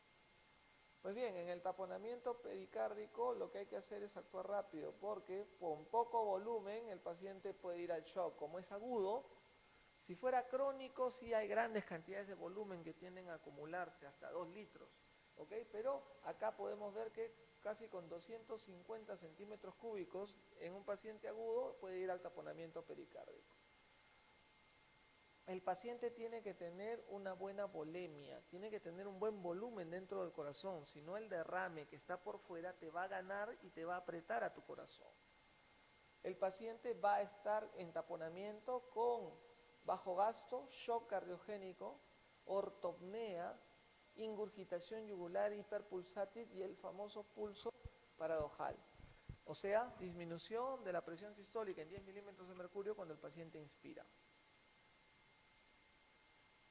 Pues bien, en el taponamiento pericárdico lo que hay que hacer es actuar rápido, porque con poco volumen el paciente puede ir al shock. Como es agudo, si fuera crónico sí hay grandes cantidades de volumen que tienden a acumularse, hasta 2 litros, ¿ok? Pero acá podemos ver que casi con 250 centímetros cúbicos en un paciente agudo puede ir al taponamiento pericárdico. El paciente tiene que tener una buena volemia, tiene que tener un buen volumen dentro del corazón, si no el derrame que está por fuera te va a ganar y te va a apretar a tu corazón. El paciente va a estar en taponamiento con bajo gasto, shock cardiogénico, ortopnea, ingurgitación yugular hiperpulsátil y el famoso pulso paradojal. O sea, disminución de la presión sistólica en 10 milímetros de mercurio cuando el paciente inspira.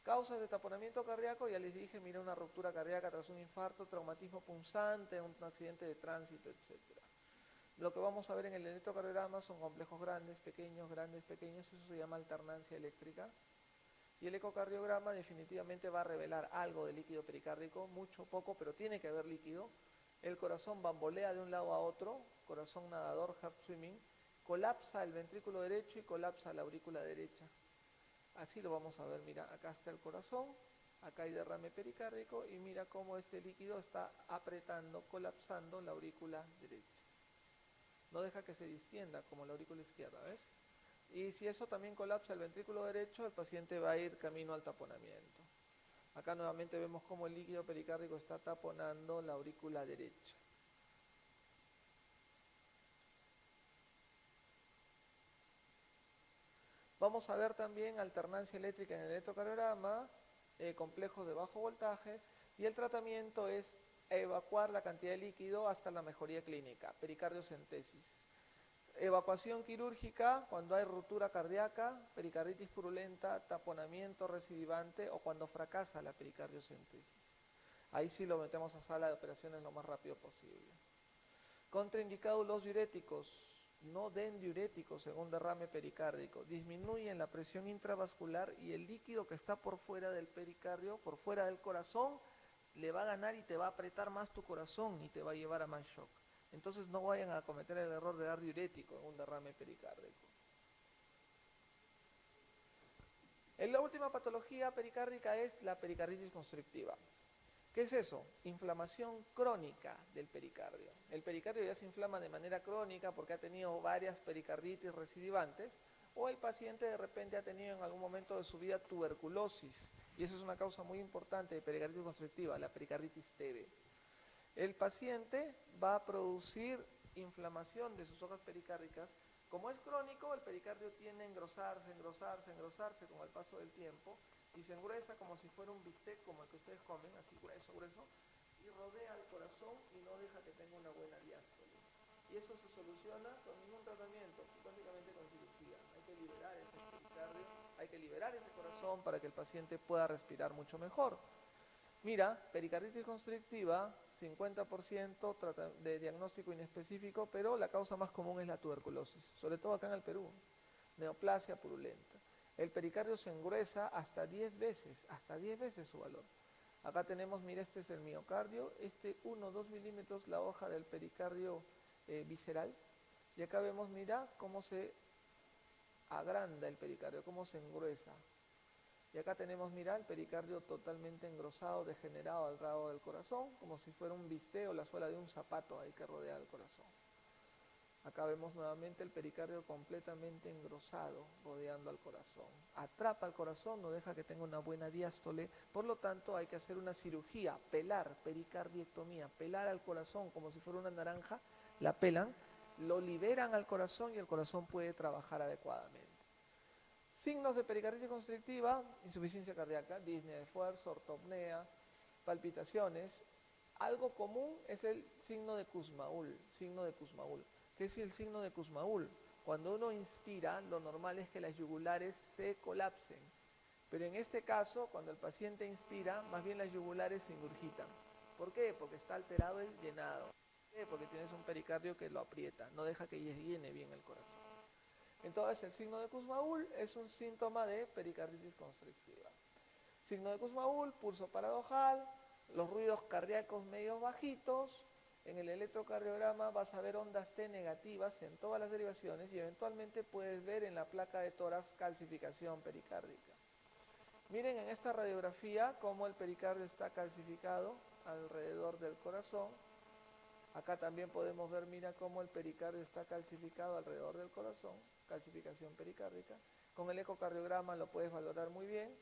Causas de taponamiento cardíaco, ya les dije, mira, una ruptura cardíaca tras un infarto, traumatismo punzante, un accidente de tránsito, etc. Lo que vamos a ver en el electrocardiograma son complejos grandes, pequeños, eso se llama alternancia eléctrica. Y el ecocardiograma definitivamente va a revelar algo de líquido pericárdico, mucho, poco, pero tiene que haber líquido. El corazón bambolea de un lado a otro, corazón nadador, heart swimming, colapsa el ventrículo derecho y colapsa la aurícula derecha. Así lo vamos a ver, mira, acá está el corazón, acá hay derrame pericárdico y mira cómo este líquido está apretando, colapsando la aurícula derecha. No deja que se distienda como la aurícula izquierda, ¿ves? Y si eso también colapsa el ventrículo derecho, el paciente va a ir camino al taponamiento. Acá nuevamente vemos cómo el líquido pericárdico está taponando la aurícula derecha. Vamos a ver también alternancia eléctrica en el electrocardiograma, complejos de bajo voltaje, y el tratamiento es evacuar la cantidad de líquido hasta la mejoría clínica, pericardiocentesis. Evacuación quirúrgica cuando hay ruptura cardíaca, pericarditis purulenta, taponamiento recidivante o cuando fracasa la pericardiocentesis. Ahí sí lo metemos a sala de operaciones lo más rápido posible. Contraindicado los diuréticos. No den diuréticos según derrame pericárdico. Disminuyen la presión intravascular y el líquido que está por fuera del pericardio, por fuera del corazón, le va a ganar y te va a apretar más tu corazón y te va a llevar a más shock. Entonces no vayan a cometer el error de dar diurético en un derrame pericárdico. La última patología pericárdica es la pericarditis constrictiva. ¿Qué es eso? Inflamación crónica del pericardio. El pericardio ya se inflama de manera crónica porque ha tenido varias pericarditis recidivantes o el paciente de repente ha tenido en algún momento de su vida tuberculosis y eso es una causa muy importante de pericarditis constrictiva, la pericarditis TB. El paciente va a producir inflamación de sus hojas pericárdicas. Como es crónico, el pericardio tiende a engrosarse, engrosarse, engrosarse con el paso del tiempo y se engruesa como si fuera un bistec, como el que ustedes comen, así grueso, grueso, y rodea el corazón y no deja que tenga una buena diástole. Y eso se soluciona con ningún tratamiento, básicamente con cirugía. Hay que liberar ese pericardio, hay que liberar ese corazón para que el paciente pueda respirar mucho mejor. Mira, pericarditis constrictiva, 50% de diagnóstico inespecífico, pero la causa más común es la tuberculosis, sobre todo acá en el Perú, neoplasia purulenta. El pericardio se engruesa hasta 10 veces su valor. Acá tenemos, mira, este es el miocardio, 1 o 2 milímetros la hoja del pericardio visceral, y acá vemos, mira, cómo se agranda el pericardio, cómo se engruesa. Y acá tenemos, mira, el pericardio totalmente engrosado, degenerado al lado del corazón, como si fuera un bistec o la suela de un zapato ahí que rodea el corazón. Acá vemos nuevamente el pericardio completamente engrosado, rodeando al corazón. Atrapa al corazón, no deja que tenga una buena diástole, por lo tanto hay que hacer una cirugía, pelar, pericardiectomía, pelar al corazón como si fuera una naranja, la pelan, lo liberan al corazón y el corazón puede trabajar adecuadamente. Signos de pericarditis constrictiva, insuficiencia cardíaca, disnea de esfuerzo, ortopnea, palpitaciones. Algo común es el signo de Kussmaul, ¿Qué es el signo de Kussmaul? Cuando uno inspira, lo normal es que las yugulares se colapsen. Pero en este caso, cuando el paciente inspira, más bien las yugulares se ingurgitan. ¿Por qué? Porque está alterado el llenado. ¿Por qué? Porque tienes un pericardio que lo aprieta, no deja que llene bien el corazón. Entonces el signo de Kussmaul es un síntoma de pericarditis constrictiva. Signo de Kussmaul, pulso paradojal, los ruidos cardíacos medios bajitos. En el electrocardiograma vas a ver ondas T negativas en todas las derivaciones y eventualmente puedes ver en la placa de tórax calcificación pericárdica. Miren en esta radiografía cómo el pericardio está calcificado alrededor del corazón. Acá también podemos ver, mira cómo el pericardio está calcificado alrededor del corazón, calcificación pericárdica. Con el ecocardiograma lo puedes valorar muy bien.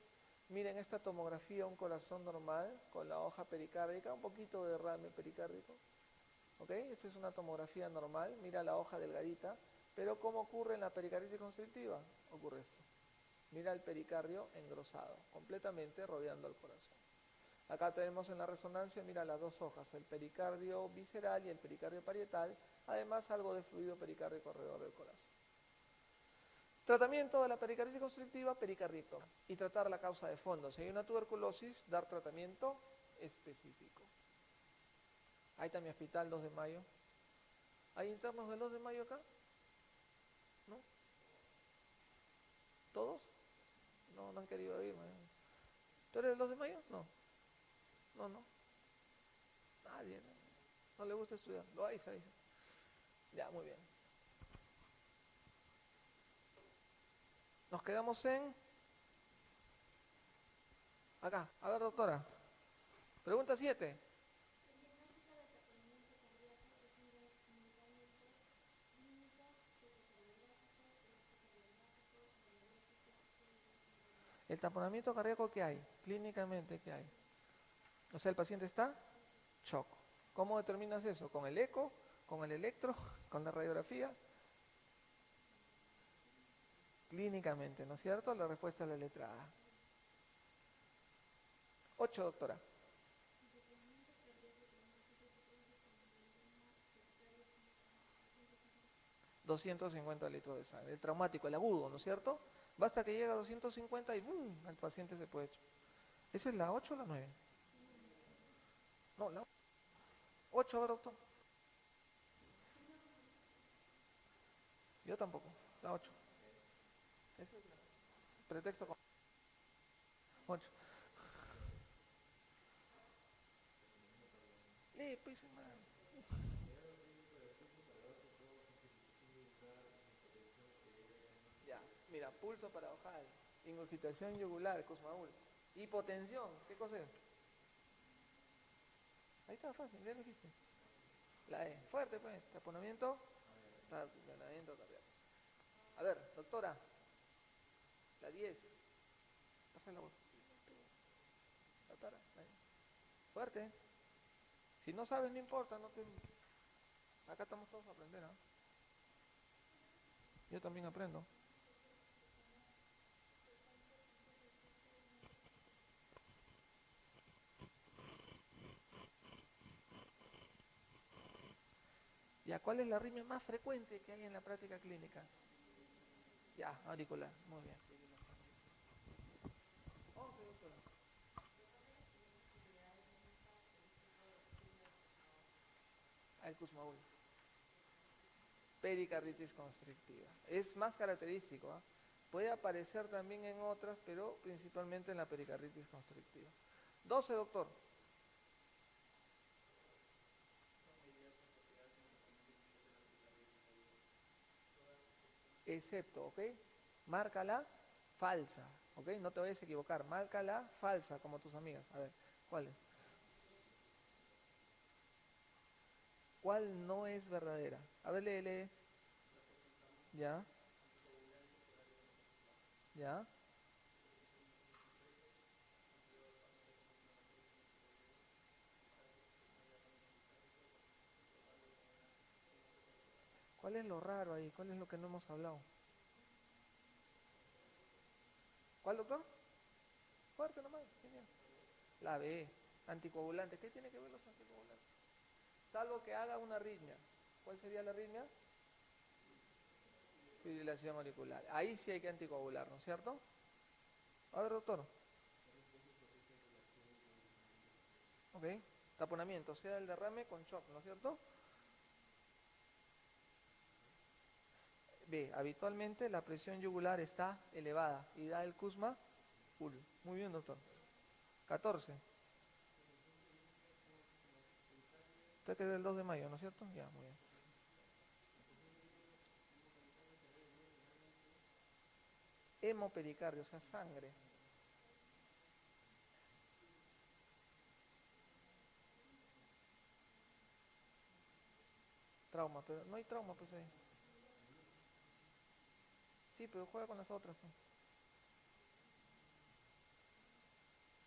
Miren esta tomografía, un corazón normal con la hoja pericárdica, un poquito de derrame pericárdico. ¿Ok? Esta es una tomografía normal, mira la hoja delgadita. Pero ¿cómo ocurre en la pericarditis constrictiva? Ocurre esto. Mira el pericardio engrosado, completamente rodeando el corazón. Acá tenemos en la resonancia, mira las dos hojas, el pericardio visceral y el pericardio parietal, además algo de fluido pericárdico alrededor del corazón. Tratamiento de la pericarditis constrictiva, pericardiectomía. Y tratar la causa de fondo. Si hay una tuberculosis, dar tratamiento específico. Ahí está mi hospital 2 de mayo. ¿Hay internos del 2 de mayo acá? ¿No? ¿Todos? No, no han querido irme. ¿Tú eres del 2 de mayo? No. No. Nadie, ¿no? No le gusta estudiar. Lo hay, se dice. Ya, muy bien. Nos quedamos en Acá. A ver, doctora. Pregunta 7. El taponamiento cardíaco, ¿qué hay? Clínicamente, ¿qué hay? O sea, el paciente está shock. ¿Cómo determinas eso? ¿Con el eco? ¿Con el electro? ¿Con la radiografía? Clínicamente, ¿no es cierto? La respuesta es la letra A. 8, doctora. 250 litros de sangre. El traumático, el agudo, ¿no es cierto? Basta que llegue a 250 y ¡bum! El paciente se puede echar. ¿Esa es la 8 o la 9? No, la 8, a ver, doctor. Yo tampoco. La 8. Ese es el pretexto con 8. Pues, hermano. Ya, mira, pulso paradojal, ingurgitación yugular, Kussmaul. Hipotensión, ¿qué cosa es? Ahí está fácil, ya lo dijiste. La E, fuerte pues, taponamiento, taponamiento cardíaco. A ver, doctora, la 10. Pasa la voz. Doctora, ahí. Fuerte. Si no sabes, no importa, no te... Acá estamos todos a aprender, ¿ah? Yo también aprendo. Ya, ¿cuál es la arritmia más frecuente que hay en la práctica clínica? Ya, auricular, muy bien. 11, doctora. El Kussmaul. Pericarditis constrictiva. Es más característico, ¿eh? Puede aparecer también en otras, pero principalmente en la pericarditis constrictiva. 12, doctor. Excepto, ¿ok? Márcala falsa, ¿ok? No te vayas a equivocar. Márcala falsa, como tus amigas. A ver, ¿cuál es? ¿Cuál no es verdadera? A ver, lee. Ya, ya. ¿Cuál es lo raro ahí? ¿Cuál es lo que no hemos hablado? ¿Cuál, doctor? Fuerte nomás, señor. La B, anticoagulante. ¿Qué tiene que ver los anticoagulantes? Salvo que haga una arritmia. ¿Cuál sería la arritmia? Fibrilación auricular. Ahí sí hay que anticoagular, ¿no es cierto? A ver, doctor. Ok. Taponamiento, sea el derrame con shock, ¿no es cierto? B. Habitualmente la presión yugular está elevada y da el Kussmaul. Muy bien, doctor. 14. Usted que es del 2 de mayo, ¿no es cierto? Ya, muy bien. Hemopericardio, o sea, sangre. Trauma, pero no hay trauma, pues ahí. Sí, pero juega con las otras, pues.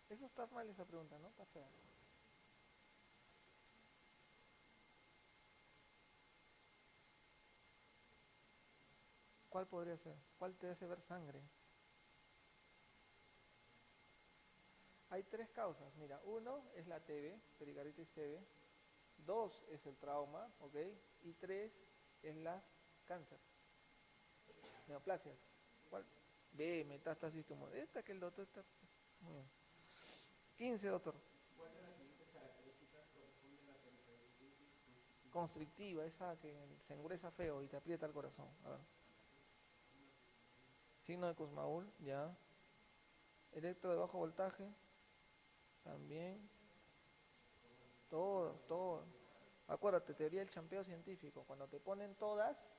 Eso está mal esa pregunta, ¿no? Está fea. ¿Cuál podría ser? ¿Cuál te hace ver sangre? Hay tres causas. Mira, uno es la TB, pericarditis TB. Dos es el trauma, ¿ok? Y tres es la cáncer, neoplasias. ¿Cuál? B, metástasis tumor. Esta que el doctor está... Muy bien. 15, doctor. Constrictiva, esa que se engruesa feo y te aprieta el corazón. A ver. Signo de Kussmaul, ya. Electro de bajo voltaje, también. Todo. Acuérdate, teoría del champeo científico. Cuando te ponen todas,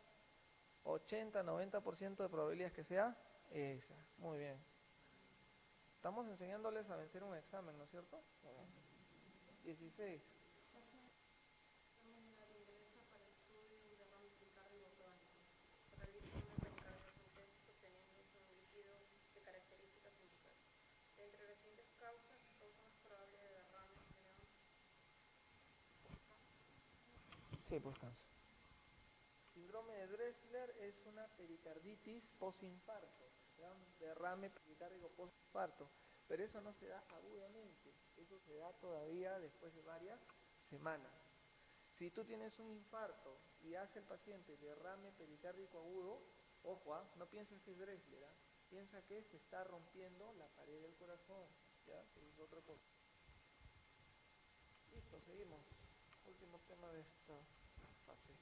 80-90% de probabilidades que sea esa. Muy bien. Estamos enseñándoles a vencer un examen, ¿no es cierto? 16. Sí, pues cansa. Síndrome de Dressler es una pericarditis postinfarto, ¿ya? Derrame pericárdico postinfarto, pero eso no se da agudamente, eso se da todavía después de varias semanas. Si tú tienes un infarto y hace el paciente derrame pericárdico agudo, ojo, no pienses que es Dressler, piensa que se está rompiendo la pared del corazón, ¿ya? Eso es otra cosa. Listo, seguimos. Último tema de esta fase.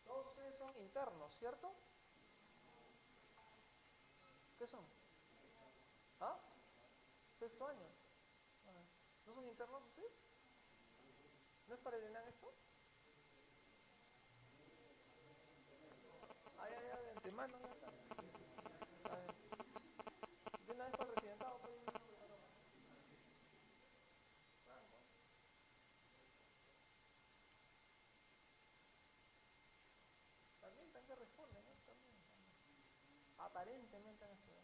Todos ustedes son internos, ¿cierto? ¿Qué son? ¿Ah? ¿Sexto año? Ah, ¿no son internos ustedes? ¿No es para el ENAN esto? Ah, ya, de antemano, ya está. Está bien. De una vez para el residentado, pues. También, también que responden, ¿no? También. Aparentemente han estudiado.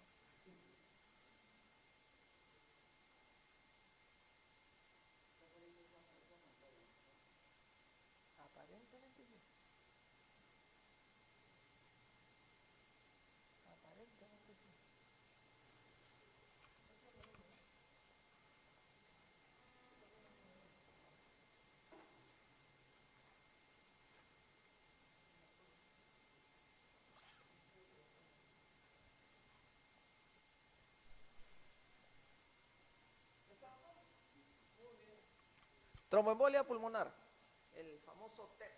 Aparentemente sí. Aparentemente sí. Tromboembolia pulmonar, el famoso TEP,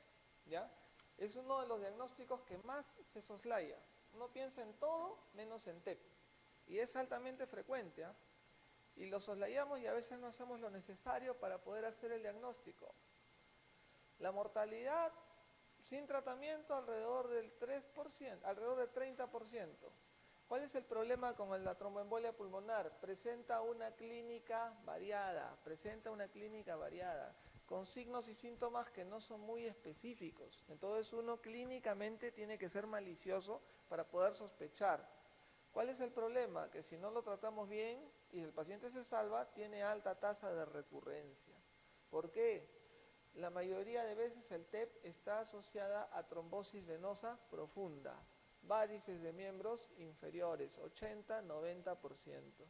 ¿ya? Es uno de los diagnósticos que más se soslaya. Uno piensa en todo menos en TEP. Y es altamente frecuente, ¿ah? Y lo soslayamos y a veces no hacemos lo necesario para poder hacer el diagnóstico. La mortalidad sin tratamiento alrededor del 3%, alrededor del 30%. ¿Cuál es el problema con la tromboembolia pulmonar? Presenta una clínica variada, con signos y síntomas que no son muy específicos. Entonces uno clínicamente tiene que ser malicioso para poder sospechar. ¿Cuál es el problema? Que si no lo tratamos bien y el paciente se salva, tiene alta tasa de recurrencia. ¿Por qué? La mayoría de veces el TEP está asociada a trombosis venosa profunda, varices de miembros inferiores, 80-90%,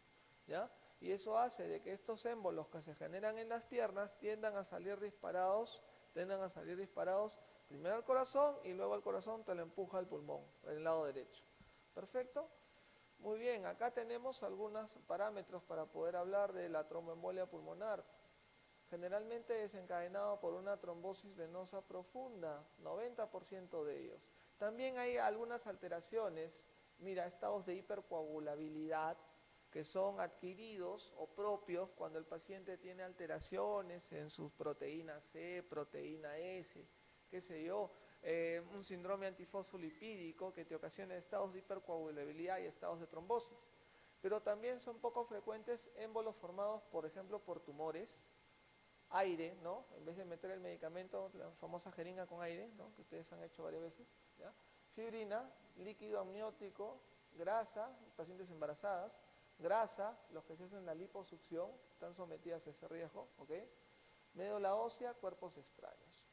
¿ya? Y eso hace de que estos émbolos que se generan en las piernas tiendan a salir disparados primero al corazón y luego el corazón te lo empuja al pulmón, en el lado derecho. ¿Perfecto? Muy bien, acá tenemos algunos parámetros para poder hablar de la tromboembolia pulmonar. Generalmente desencadenado por una trombosis venosa profunda, 90% de ellos. También hay algunas alteraciones, mira, estados de hipercoagulabilidad que son adquiridos o propios cuando el paciente tiene alteraciones en sus proteínas C, proteína S, qué sé yo, un síndrome antifosfolipídico que te ocasiona estados de hipercoagulabilidad y estados de trombosis. Pero también son poco frecuentes émbolos formados, por ejemplo, por tumores, aire, ¿no? En vez de meter el medicamento, la famosa jeringa con aire, ¿no? Que ustedes han hecho varias veces, ¿ya? Fibrina, líquido amniótico, grasa, pacientes embarazadas, grasa, los que se hacen la liposucción, están sometidas a ese riesgo, ¿ok? Médula ósea, cuerpos extraños.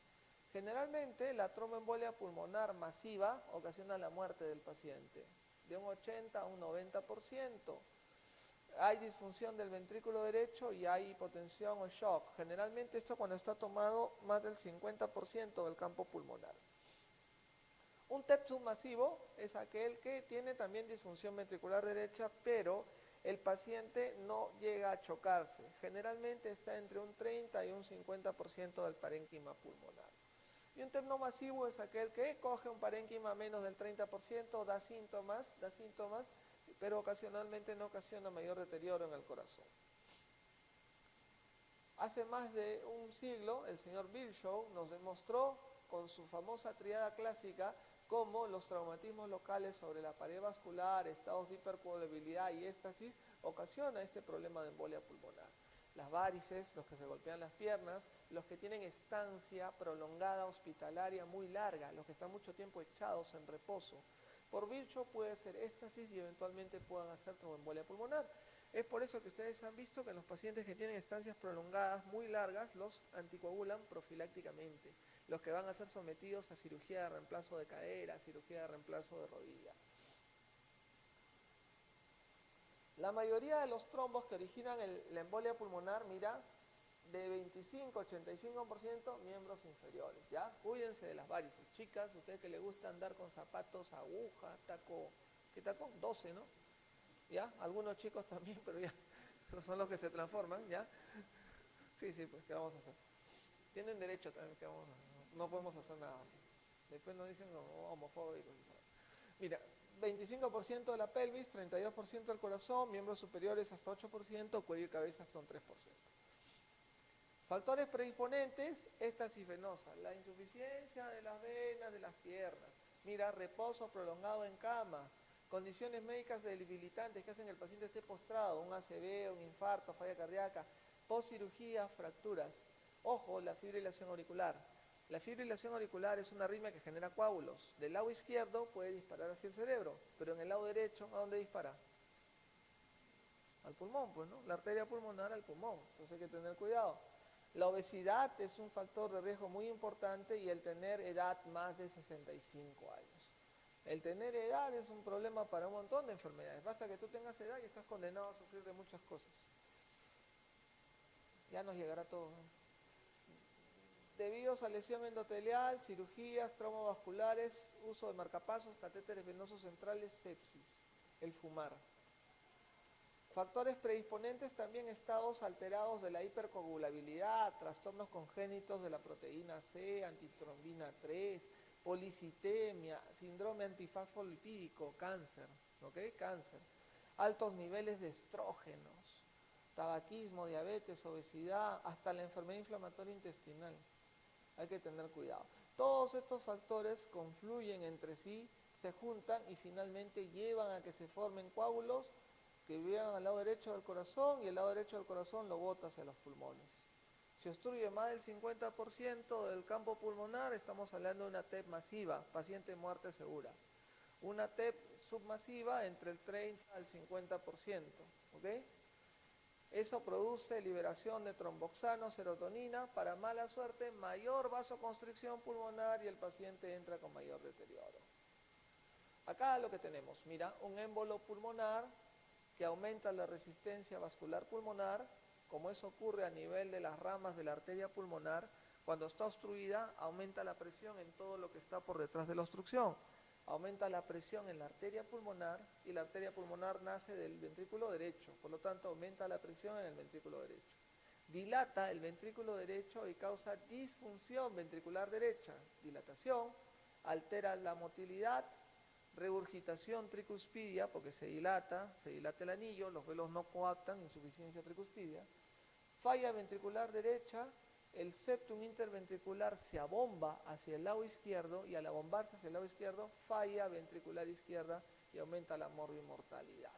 Generalmente la tromboembolia pulmonar masiva ocasiona la muerte del paciente, de un 80 a un 90%. Hay disfunción del ventrículo derecho y hay hipotensión o shock. Generalmente esto cuando está tomado más del 50% del campo pulmonar. Un TEP submasivo es aquel que tiene también disfunción ventricular derecha, pero el paciente no llega a chocarse. Generalmente está entre un 30 y un 50% del parénquima pulmonar. Y un TEP no masivo es aquel que coge un parénquima menos del 30%, da síntomas, pero ocasionalmente no ocasiona mayor deterioro en el corazón. Hace más de un siglo, el señor Virchow nos demostró con su famosa triada clásica cómo los traumatismos locales sobre la pared vascular, estados de hipercoagulabilidad y éstasis ocasiona este problema de embolia pulmonar. Las varices, los que se golpean las piernas, los que tienen estancia prolongada hospitalaria muy larga, los que están mucho tiempo echados en reposo. Por Virchow puede ser éstasis y eventualmente puedan hacer tromboembolia pulmonar. Es por eso que ustedes han visto que en los pacientes que tienen estancias prolongadas muy largas los anticoagulan profilácticamente, los que van a ser sometidos a cirugía de reemplazo de cadera, cirugía de reemplazo de rodilla. La mayoría de los trombos que originan la embolia pulmonar, mira, de 25 a 85% miembros inferiores, ¿ya? Cuídense de las varices. Chicas, ustedes que les gusta andar con zapatos, aguja, taco, ¿qué taco? 12, ¿no? ¿Ya? Algunos chicos también, pero ya, esos son los que se transforman, ¿ya? Sí, pues, ¿qué vamos a hacer? Tienen derecho también, ¿qué vamos a hacer? No podemos hacer nada. Después nos dicen como homofóbicos. Mira, 25% de la pelvis, 32% del corazón, miembros superiores hasta 8%, cuello y cabeza hasta un 3%. Factores predisponentes, éstasis venosa, la insuficiencia de las venas de las piernas. Mira, reposo prolongado en cama, condiciones médicas debilitantes que hacen que el paciente esté postrado, un ACV, un infarto, falla cardíaca, postcirugía, fracturas. Ojo, la fibrilación auricular. La fibrilación auricular es una arritmia que genera coágulos. Del lado izquierdo puede disparar hacia el cerebro, pero en el lado derecho, ¿a dónde dispara? Al pulmón, pues, ¿no? La arteria pulmonar al pulmón, entonces hay que tener cuidado. La obesidad es un factor de riesgo muy importante y el tener edad más de 65 años. El tener edad es un problema para un montón de enfermedades. Basta que tú tengas edad y estás condenado a sufrir de muchas cosas. Ya nos llegará todo, ¿no? Debido a lesión endotelial, cirugías, traumas vasculares, uso de marcapasos, catéteres venosos centrales, sepsis, el fumar. Factores predisponentes también estados alterados de la hipercoagulabilidad, trastornos congénitos de la proteína C, antitrombina 3, policitemia, síndrome antifosfolipídico, cáncer, ¿ok? Cáncer. Altos niveles de estrógenos, tabaquismo, diabetes, obesidad, hasta la enfermedad inflamatoria intestinal. Hay que tener cuidado. Todos estos factores confluyen entre sí, se juntan y finalmente llevan a que se formen coágulos que llegan al lado derecho del corazón y el lado derecho del corazón lo bota hacia los pulmones. Si obstruye más del 50% del campo pulmonar, estamos hablando de una TEP masiva, paciente muerte segura. Una TEP submasiva entre el 30 al 50%, ¿ok? Eso produce liberación de tromboxano, serotonina, para mala suerte, mayor vasoconstricción pulmonar y el paciente entra con mayor deterioro. Acá lo que tenemos, mira, un émbolo pulmonar que aumenta la resistencia vascular pulmonar, como eso ocurre a nivel de las ramas de la arteria pulmonar, cuando está obstruida aumenta la presión en todo lo que está por detrás de la obstrucción. Aumenta la presión en la arteria pulmonar y la arteria pulmonar nace del ventrículo derecho, por lo tanto aumenta la presión en el ventrículo derecho. Dilata el ventrículo derecho y causa disfunción ventricular derecha. Dilatación altera la motilidad, regurgitación tricuspidia, porque se dilata el anillo, los velos no coaptan, insuficiencia tricuspidia. Falla ventricular derecha, el septum interventricular se abomba hacia el lado izquierdo y al abombarse hacia el lado izquierdo, falla ventricular izquierda y aumenta la morbimortalidad.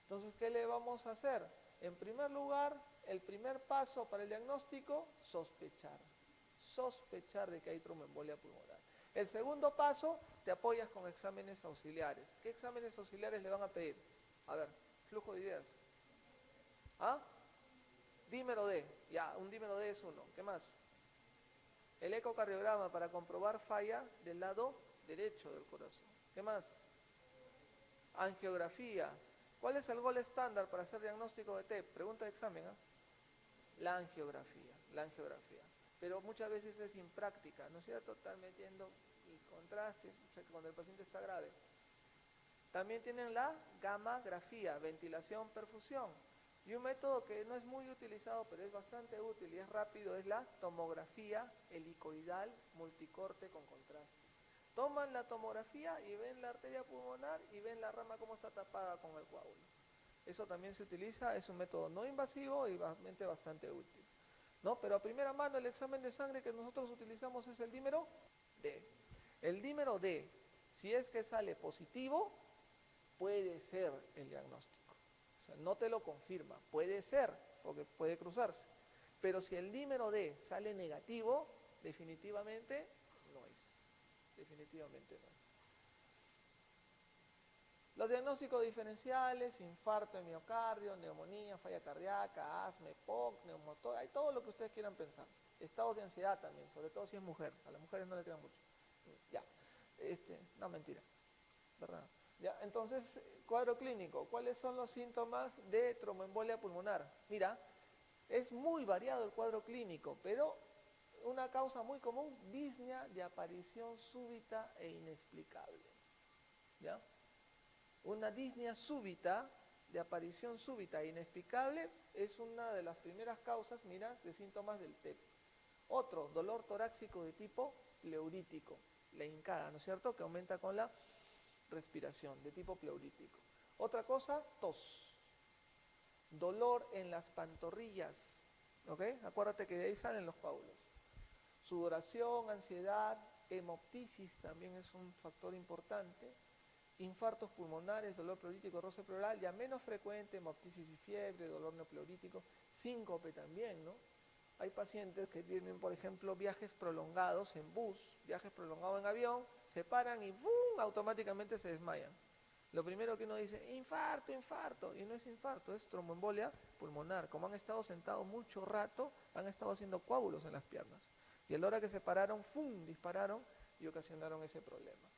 Entonces, ¿qué le vamos a hacer? En primer lugar, el primer paso para el diagnóstico, sospechar de que hay tromboembolia pulmonar. El segundo paso, te apoyas con exámenes auxiliares. ¿Qué exámenes auxiliares le van a pedir? A ver, flujo de ideas. ¿Ah? Dímero D. Ya, un dímero D es uno. ¿Qué más? El ecocardiograma para comprobar falla del lado derecho del corazón. ¿Qué más? Angiografía. ¿Cuál es el gol estándar para hacer diagnóstico de TEP? Pregunta de examen, ¿eh? La angiografía, la angiografía. Pero muchas veces es impráctica, ¿no es cierto? Están metiendo el contraste, o sea, cuando el paciente está grave. También tienen la gammagrafía, ventilación, perfusión. Y un método que no es muy utilizado, pero es bastante útil y es rápido, es la tomografía helicoidal multicorte con contraste. Toman la tomografía y ven la arteria pulmonar y ven la rama cómo está tapada con el coágulo. Eso también se utiliza, es un método no invasivo y bastante útil, ¿no? Pero a primera mano el examen de sangre que nosotros utilizamos es el dímero D. El dímero D, si es que sale positivo, puede ser el diagnóstico. O sea, no te lo confirma, puede ser, porque puede cruzarse. Pero si el dímero D sale negativo, definitivamente no es. Definitivamente no es. Los diagnósticos diferenciales, infarto de miocardio, neumonía, falla cardíaca, asma, EPOC, neumotórax, hay todo lo que ustedes quieran pensar. Estados de ansiedad también, sobre todo si es mujer. A las mujeres no le crean mucho. Ya, no, mentira, ¿verdad? Ya, entonces, cuadro clínico. ¿Cuáles son los síntomas de tromboembolia pulmonar? Mira, es muy variado el cuadro clínico, pero una causa muy común, disnea de aparición súbita e inexplicable. ¿Ya? Una disnea súbita, de aparición súbita e inexplicable, es una de las primeras causas, mira, de síntomas del TEP. Otro, dolor torácico de tipo pleurítico, la hincada, ¿no es cierto?, que aumenta con la respiración, de tipo pleurítico. Otra cosa, tos. Dolor en las pantorrillas, ¿ok? Acuérdate que de ahí salen los coágulos. Sudoración, ansiedad, hemoptisis también es un factor importante. Infartos pulmonares, dolor pleurítico, roce pleural, ya menos frecuente, hemoptisis y fiebre, dolor neopleurítico, síncope también, ¿no? Hay pacientes que tienen, por ejemplo, viajes prolongados en bus, viajes prolongados en avión, se paran y ¡bum!, automáticamente se desmayan. Lo primero que uno dice, infarto, infarto, y no es infarto, es tromboembolia pulmonar. Como han estado sentados mucho rato, han estado haciendo coágulos en las piernas. Y a la hora que se pararon, ¡fum!, dispararon y ocasionaron ese problema.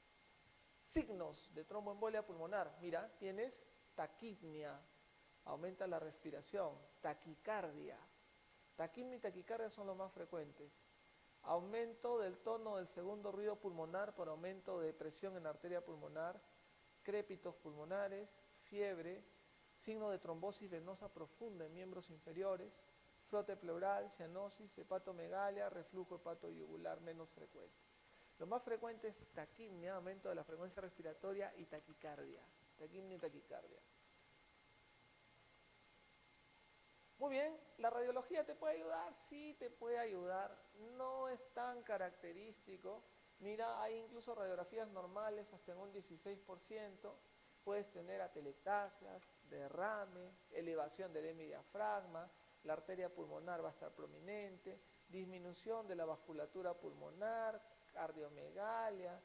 Signos de tromboembolia pulmonar. Mira, tienes taquipnia, aumenta la respiración, taquicardia. Taquipnia y taquicardia son los más frecuentes. Aumento del tono del segundo ruido pulmonar por aumento de presión en la arteria pulmonar, crépitos pulmonares, fiebre, signo de trombosis venosa profunda en miembros inferiores, frote pleural, cianosis, hepatomegalia, reflujo hepatoyugular menos frecuente. Lo más frecuente es taquipnia, aumento de la frecuencia respiratoria, y taquicardia. Taquipnia y taquicardia. Muy bien, ¿la radiología te puede ayudar? Sí, te puede ayudar. No es tan característico. Mira, hay incluso radiografías normales hasta en un 16%. Puedes tener atelectasias, derrame, elevación del hemidiafragma, la arteria pulmonar va a estar prominente, disminución de la vasculatura pulmonar, cardiomegalia,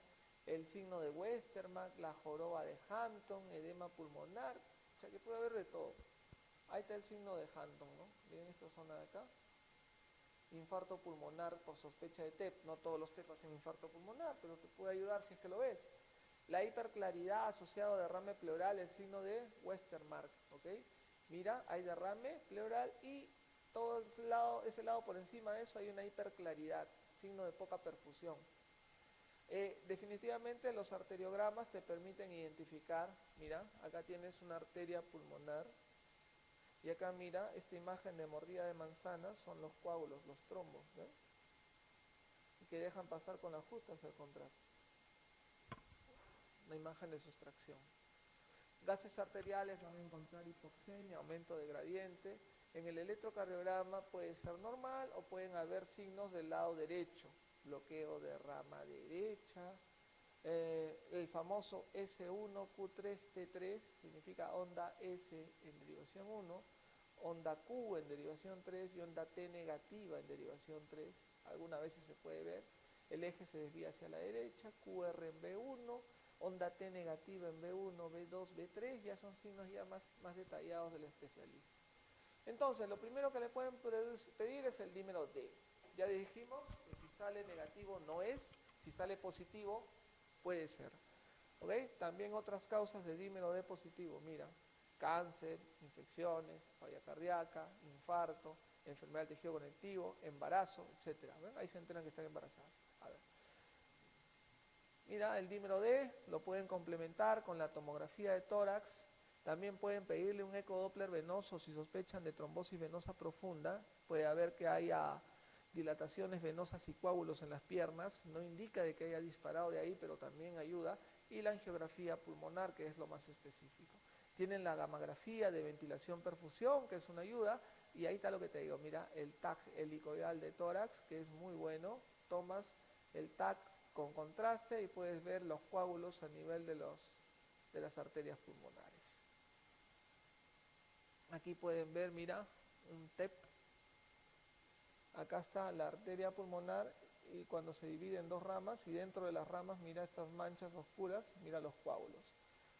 el signo de Westermarck, la joroba de Hampton, edema pulmonar, o sea que puede haber de todo. Ahí está el signo de Hampton, ¿no? Miren esta zona de acá. Infarto pulmonar por sospecha de TEP. No todos los TEP hacen infarto pulmonar, pero te puede ayudar si es que lo ves. La hiperclaridad asociada a derrame pleural, el signo de Westermarck, ¿ok? Mira, hay derrame pleural y todo ese lado por encima de eso hay una hiperclaridad, signo de poca perfusión. Definitivamente los arteriogramas te permiten identificar, mira, acá tienes una arteria pulmonar, y acá mira, esta imagen de mordida de manzana son los coágulos, los trombos, ¿ven? Y que dejan pasar con las justas el contraste. Una imagen de sustracción. Gases arteriales van a encontrar hipoxemia, aumento de gradiente. En el electrocardiograma puede ser normal o pueden haber signos del lado derecho, bloqueo de rama derecha. El famoso S1Q3T3 significa onda S en derivación 1, onda Q en derivación 3 y onda T negativa en derivación 3. Algunas veces se puede ver. El eje se desvía hacia la derecha, QR en B1, onda T negativa en B1, B2, B3, ya son signos ya más detallados del especialista. Entonces, lo primero que le pueden pedir es el dímero D. Ya dijimos que si sale negativo no es, si sale positivo puede ser. ¿Ok? También otras causas de dímero D positivo, mira, cáncer, infecciones, falla cardíaca, infarto, enfermedad del tejido conectivo, embarazo, etcétera. Ahí se enteran que están embarazadas. A ver. Mira, el dímero D lo pueden complementar con la tomografía de tórax. También pueden pedirle un ecodoppler venoso si sospechan de trombosis venosa profunda. Puede haber que haya dilataciones venosas y coágulos en las piernas. No indica de que haya disparado de ahí, pero también ayuda. Y la angiografía pulmonar, que es lo más específico. Tienen la gammagrafía de ventilación-perfusión, que es una ayuda. Y ahí está lo que te digo. Mira, el TAC helicoidal de tórax, que es muy bueno. Tomas el TAC con contraste y puedes ver los coágulos a nivel de las arterias pulmonares. Aquí pueden ver, mira, un TEP. Acá está la arteria pulmonar y cuando se divide en dos ramas y dentro de las ramas mira estas manchas oscuras, mira los coágulos.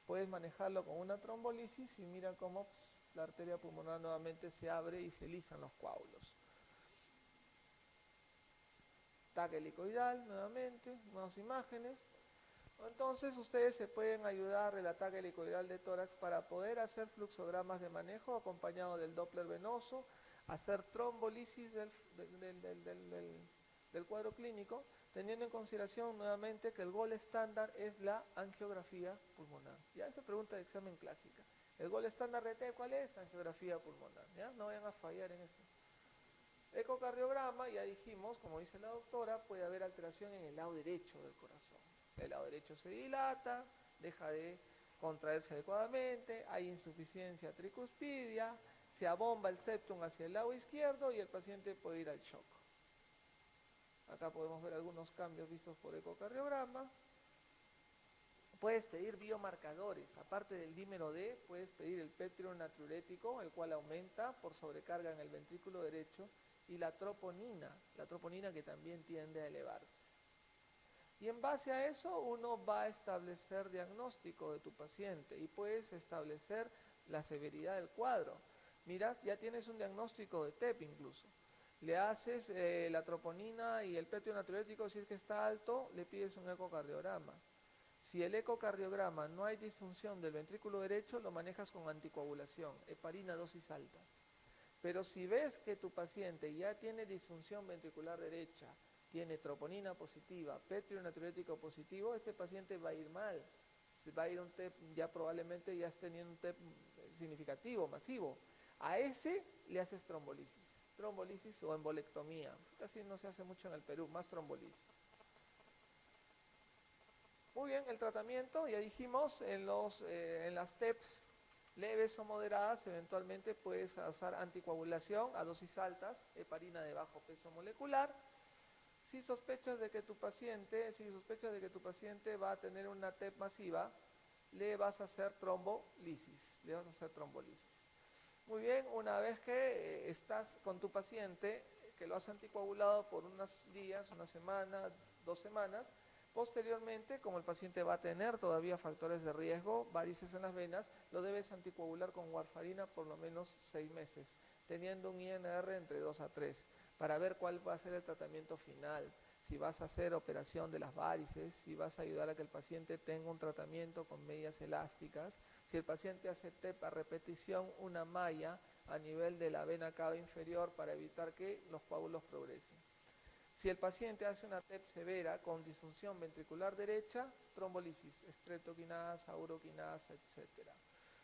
Puedes manejarlo con una trombolisis y mira cómo la arteria pulmonar nuevamente se abre y se lisan los coágulos. TAC helicoidal nuevamente, nuevas imágenes. Entonces ustedes se pueden ayudar del ataque helicoidal de tórax para poder hacer fluxogramas de manejo acompañado del Doppler venoso, hacer trombolisis del cuadro clínico, teniendo en consideración nuevamente que el gol estándar es la angiografía pulmonar. Ya esa pregunta de examen clásica. ¿El gol estándar de TEP cuál es? Angiografía pulmonar. ¿Ya? No vayan a fallar en eso. Ecocardiograma, ya dijimos, como dice la doctora, puede haber alteración en el lado derecho del corazón. El lado derecho se dilata, deja de contraerse adecuadamente, hay insuficiencia tricuspidia, se abomba el septum hacia el lado izquierdo y el paciente puede ir al shock. Acá podemos ver algunos cambios vistos por ecocardiograma. Puedes pedir biomarcadores, aparte del dímero D, puedes pedir el pétreo natriurético, el cual aumenta por sobrecarga en el ventrículo derecho, y la troponina que también tiende a elevarse. Y en base a eso uno va a establecer diagnóstico de tu paciente y puedes establecer la severidad del cuadro. Mira, ya tienes un diagnóstico de TEP incluso. Le haces la troponina y el pétreo natriurético, si es que está alto, le pides un ecocardiograma. Si el ecocardiograma no hay disfunción del ventrículo derecho, lo manejas con anticoagulación, heparina dosis altas. Pero si ves que tu paciente ya tiene disfunción ventricular derecha, tiene troponina positiva, pétreo natriurético positivo, este paciente va a ir mal. Va a ir un TEP, ya probablemente ya esté teniendo un TEP significativo, masivo. A ese le haces trombolisis o embolectomía. Casi no se hace mucho en el Perú, más trombolisis. Muy bien, el tratamiento, ya dijimos, en las TEPs leves o moderadas, eventualmente puedes hacer anticoagulación a dosis altas, heparina de bajo peso molecular. Si sospechas de que tu paciente va a tener una TEP masiva, le vas a hacer trombolisis. Muy bien, una vez que estás con tu paciente, que lo has anticoagulado por unos días, una semana, 2 semanas, posteriormente, como el paciente va a tener todavía factores de riesgo, varices en las venas, lo debes anticoagular con warfarina por lo menos 6 meses, teniendo un INR entre 2 a 3, para ver cuál va a ser el tratamiento final. Si vas a hacer operación de las varices, si vas a ayudar a que el paciente tenga un tratamiento con medias elásticas, si el paciente hace TEP a repetición, una malla a nivel de la vena cava inferior para evitar que los coágulos progresen. Si el paciente hace una TEP severa con disfunción ventricular derecha, trombolisis, streptokinasa, urokinasa, etc.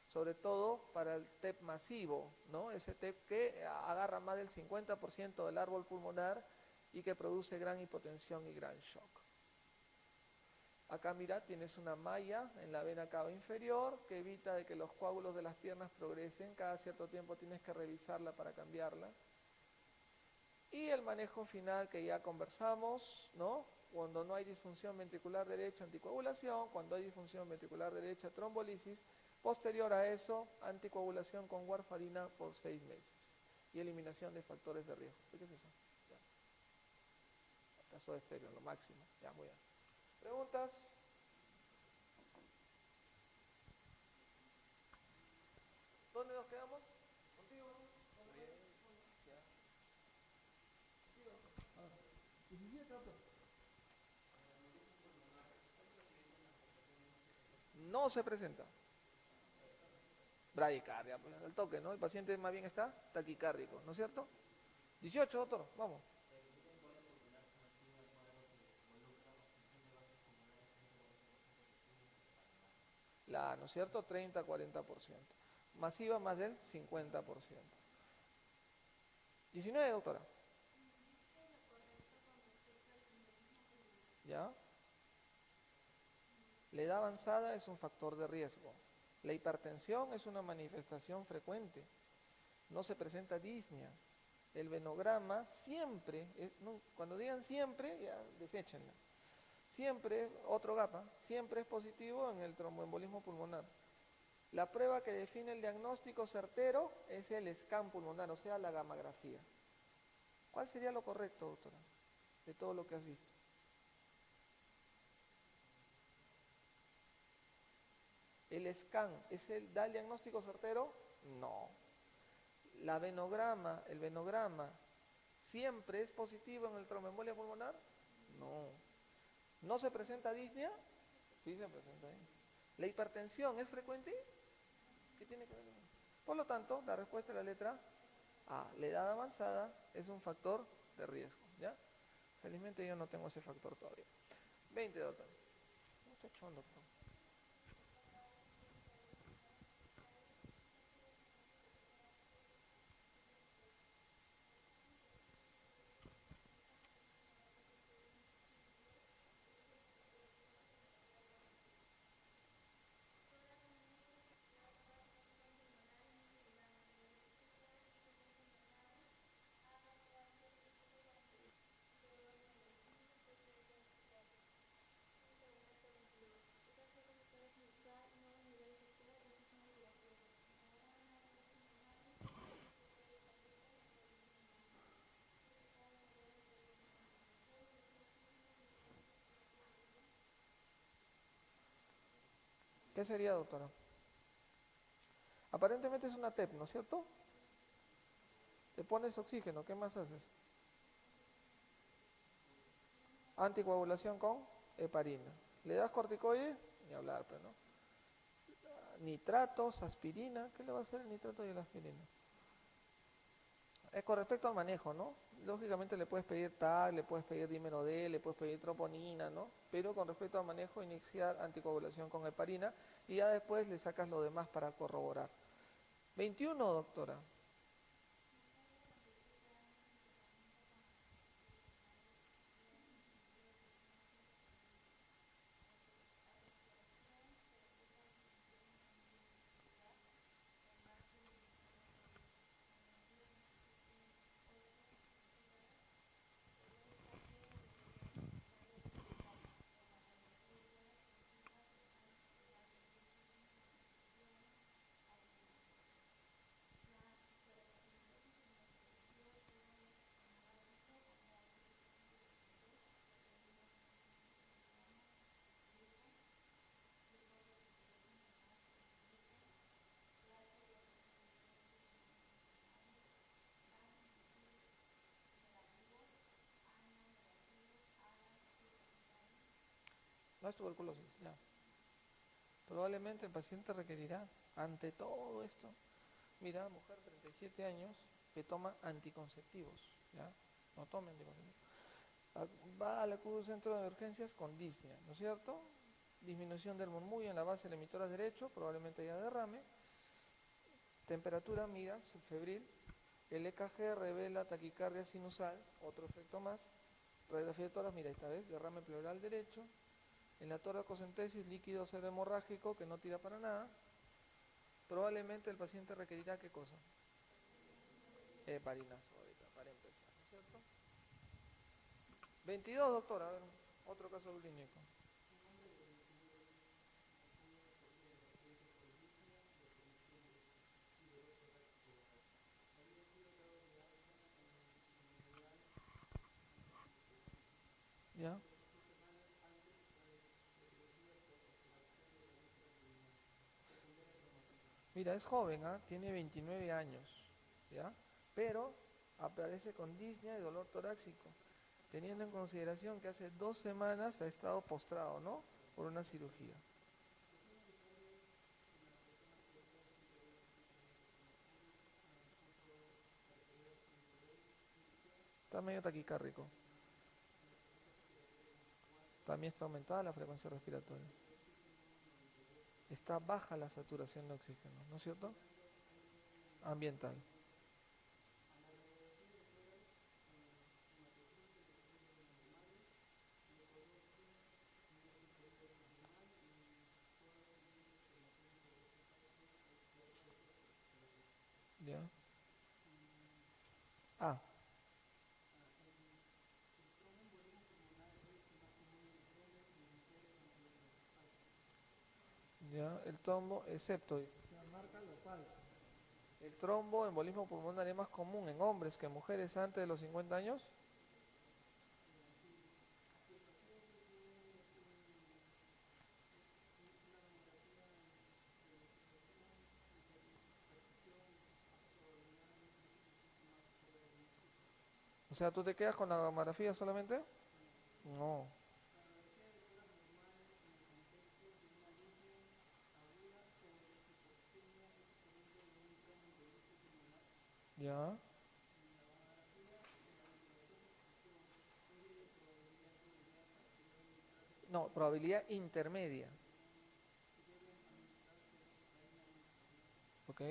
Sobre todo para el TEP masivo, ¿no? Ese TEP que agarra más del 50% del árbol pulmonar y que produce gran hipotensión y gran shock. Acá mira, tienes una malla en la vena cava inferior que evita de que los coágulos de las piernas progresen. Cada cierto tiempo tienes que revisarla para cambiarla. Y el manejo final que ya conversamos, ¿no? Cuando no hay disfunción ventricular derecha, anticoagulación. Cuando hay disfunción ventricular derecha, trombolisis. Posterior a eso, anticoagulación con warfarina por 6 meses. Y eliminación de factores de riesgo. ¿Qué es eso? Ya. Caso de estéreo, lo máximo. Ya, muy bien. ¿Preguntas? ¿Dónde nos quedamos? ¿Contigo? Muy bien. Ya. ¿Contigo? Ah. No se presenta. Bradicardia, pues, al toque, ¿no? El paciente más bien está taquicárdico, ¿no es cierto? 18, doctor, vamos. La, ¿no es cierto? 30-40%. Masiva más del 50%. 19, doctora. ¿Ya? La edad avanzada es un factor de riesgo. La hipertensión es una manifestación frecuente. No se presenta disnea. El venograma siempre, no, cuando digan siempre, ya deséchenla. Siempre, otro GAPA, siempre es positivo en el tromboembolismo pulmonar. La prueba que define el diagnóstico certero es el scan pulmonar, o sea, la gammagrafía. ¿Cuál sería lo correcto, doctora, de todo lo que has visto? ¿El scan da el diagnóstico certero? No. El venograma, ¿siempre es positivo en el tromboembolia pulmonar? No. ¿No se presenta disnea? Sí se presenta disnea. ¿La hipertensión es frecuente? ¿Qué tiene que ver? Por lo tanto, la respuesta es la letra A. La edad avanzada es un factor de riesgo, ¿ya? Felizmente yo no tengo ese factor todavía. 20, doctor. Muchachón, doctor. ¿Qué sería, doctora? Aparentemente es una TEP, ¿no es cierto? Te pones oxígeno, ¿qué más haces? Anticoagulación con heparina. ¿Le das corticoide? Ni hablar, pero no. Nitratos, aspirina. ¿Qué le va a hacer el nitrato y la aspirina? Con respecto al manejo, ¿no? Lógicamente le puedes pedir TAC, le puedes pedir dímero D, le puedes pedir troponina, ¿no? Pero con respecto al manejo, iniciar anticoagulación con heparina y ya después le sacas lo demás para corroborar. 21, doctora. No es tuberculosis, ya. Probablemente el paciente requerirá, ante todo esto, mira, mujer 37 años que toma anticonceptivos, ¿ya? No tome anticonceptivos. Va al acudir al centro de urgencias con disnea, ¿no es cierto? Disminución del murmullo en la base del emitor derecho, probablemente haya derrame. Temperatura, mira, subfebril. El EKG revela taquicardia sinusal, otro efecto más. Radiografía de tórax, mira, esta vez derrame pleural derecho. En la toracocentesis, líquido cerebrohemorrágico que no tira para nada. Probablemente el paciente requerirá, ¿qué cosa? Heparina sódica, para empezar, ¿no es cierto? 22, doctora, a ver, otro caso clínico. ¿Ya? Mira, es joven, ¿ah? Tiene 29 años, ¿ya? Pero aparece con disnea y dolor torácico. Teniendo en consideración que hace 2 semanas ha estado postrado, ¿no? Por una cirugía. Está medio taquicárdico. También está aumentada la frecuencia respiratoria. Está baja la saturación de oxígeno, ¿no es cierto? Ambiental. ¿Ya? Ah, ya, el trombo, excepto, el tromboembolismo pulmonar es más común en hombres que en mujeres antes de los 50 años. O sea, ¿tú te quedas con la gamografía solamente? No. Ya. No, probabilidad intermedia. ¿Ok?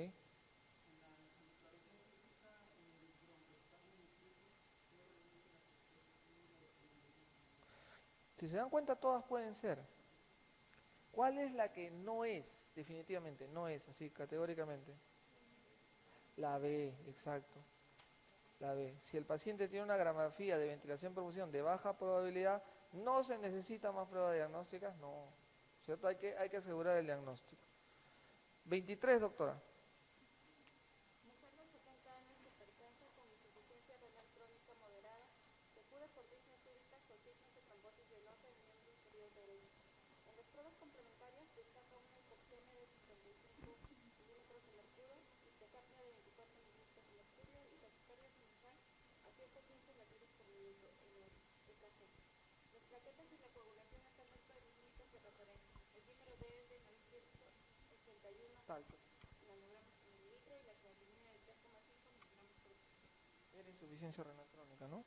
Si se dan cuenta, todas pueden ser. ¿Cuál es la que no es? Definitivamente, no es así, categóricamente. La B, exacto. La B. Si el paciente tiene una gramografía de ventilación-perfusión de baja probabilidad, no se necesita más pruebas diagnósticas, no. ¿Cierto? Hay que asegurar el diagnóstico. 23, doctora. Talco. Era insuficiencia renal crónica, ¿no?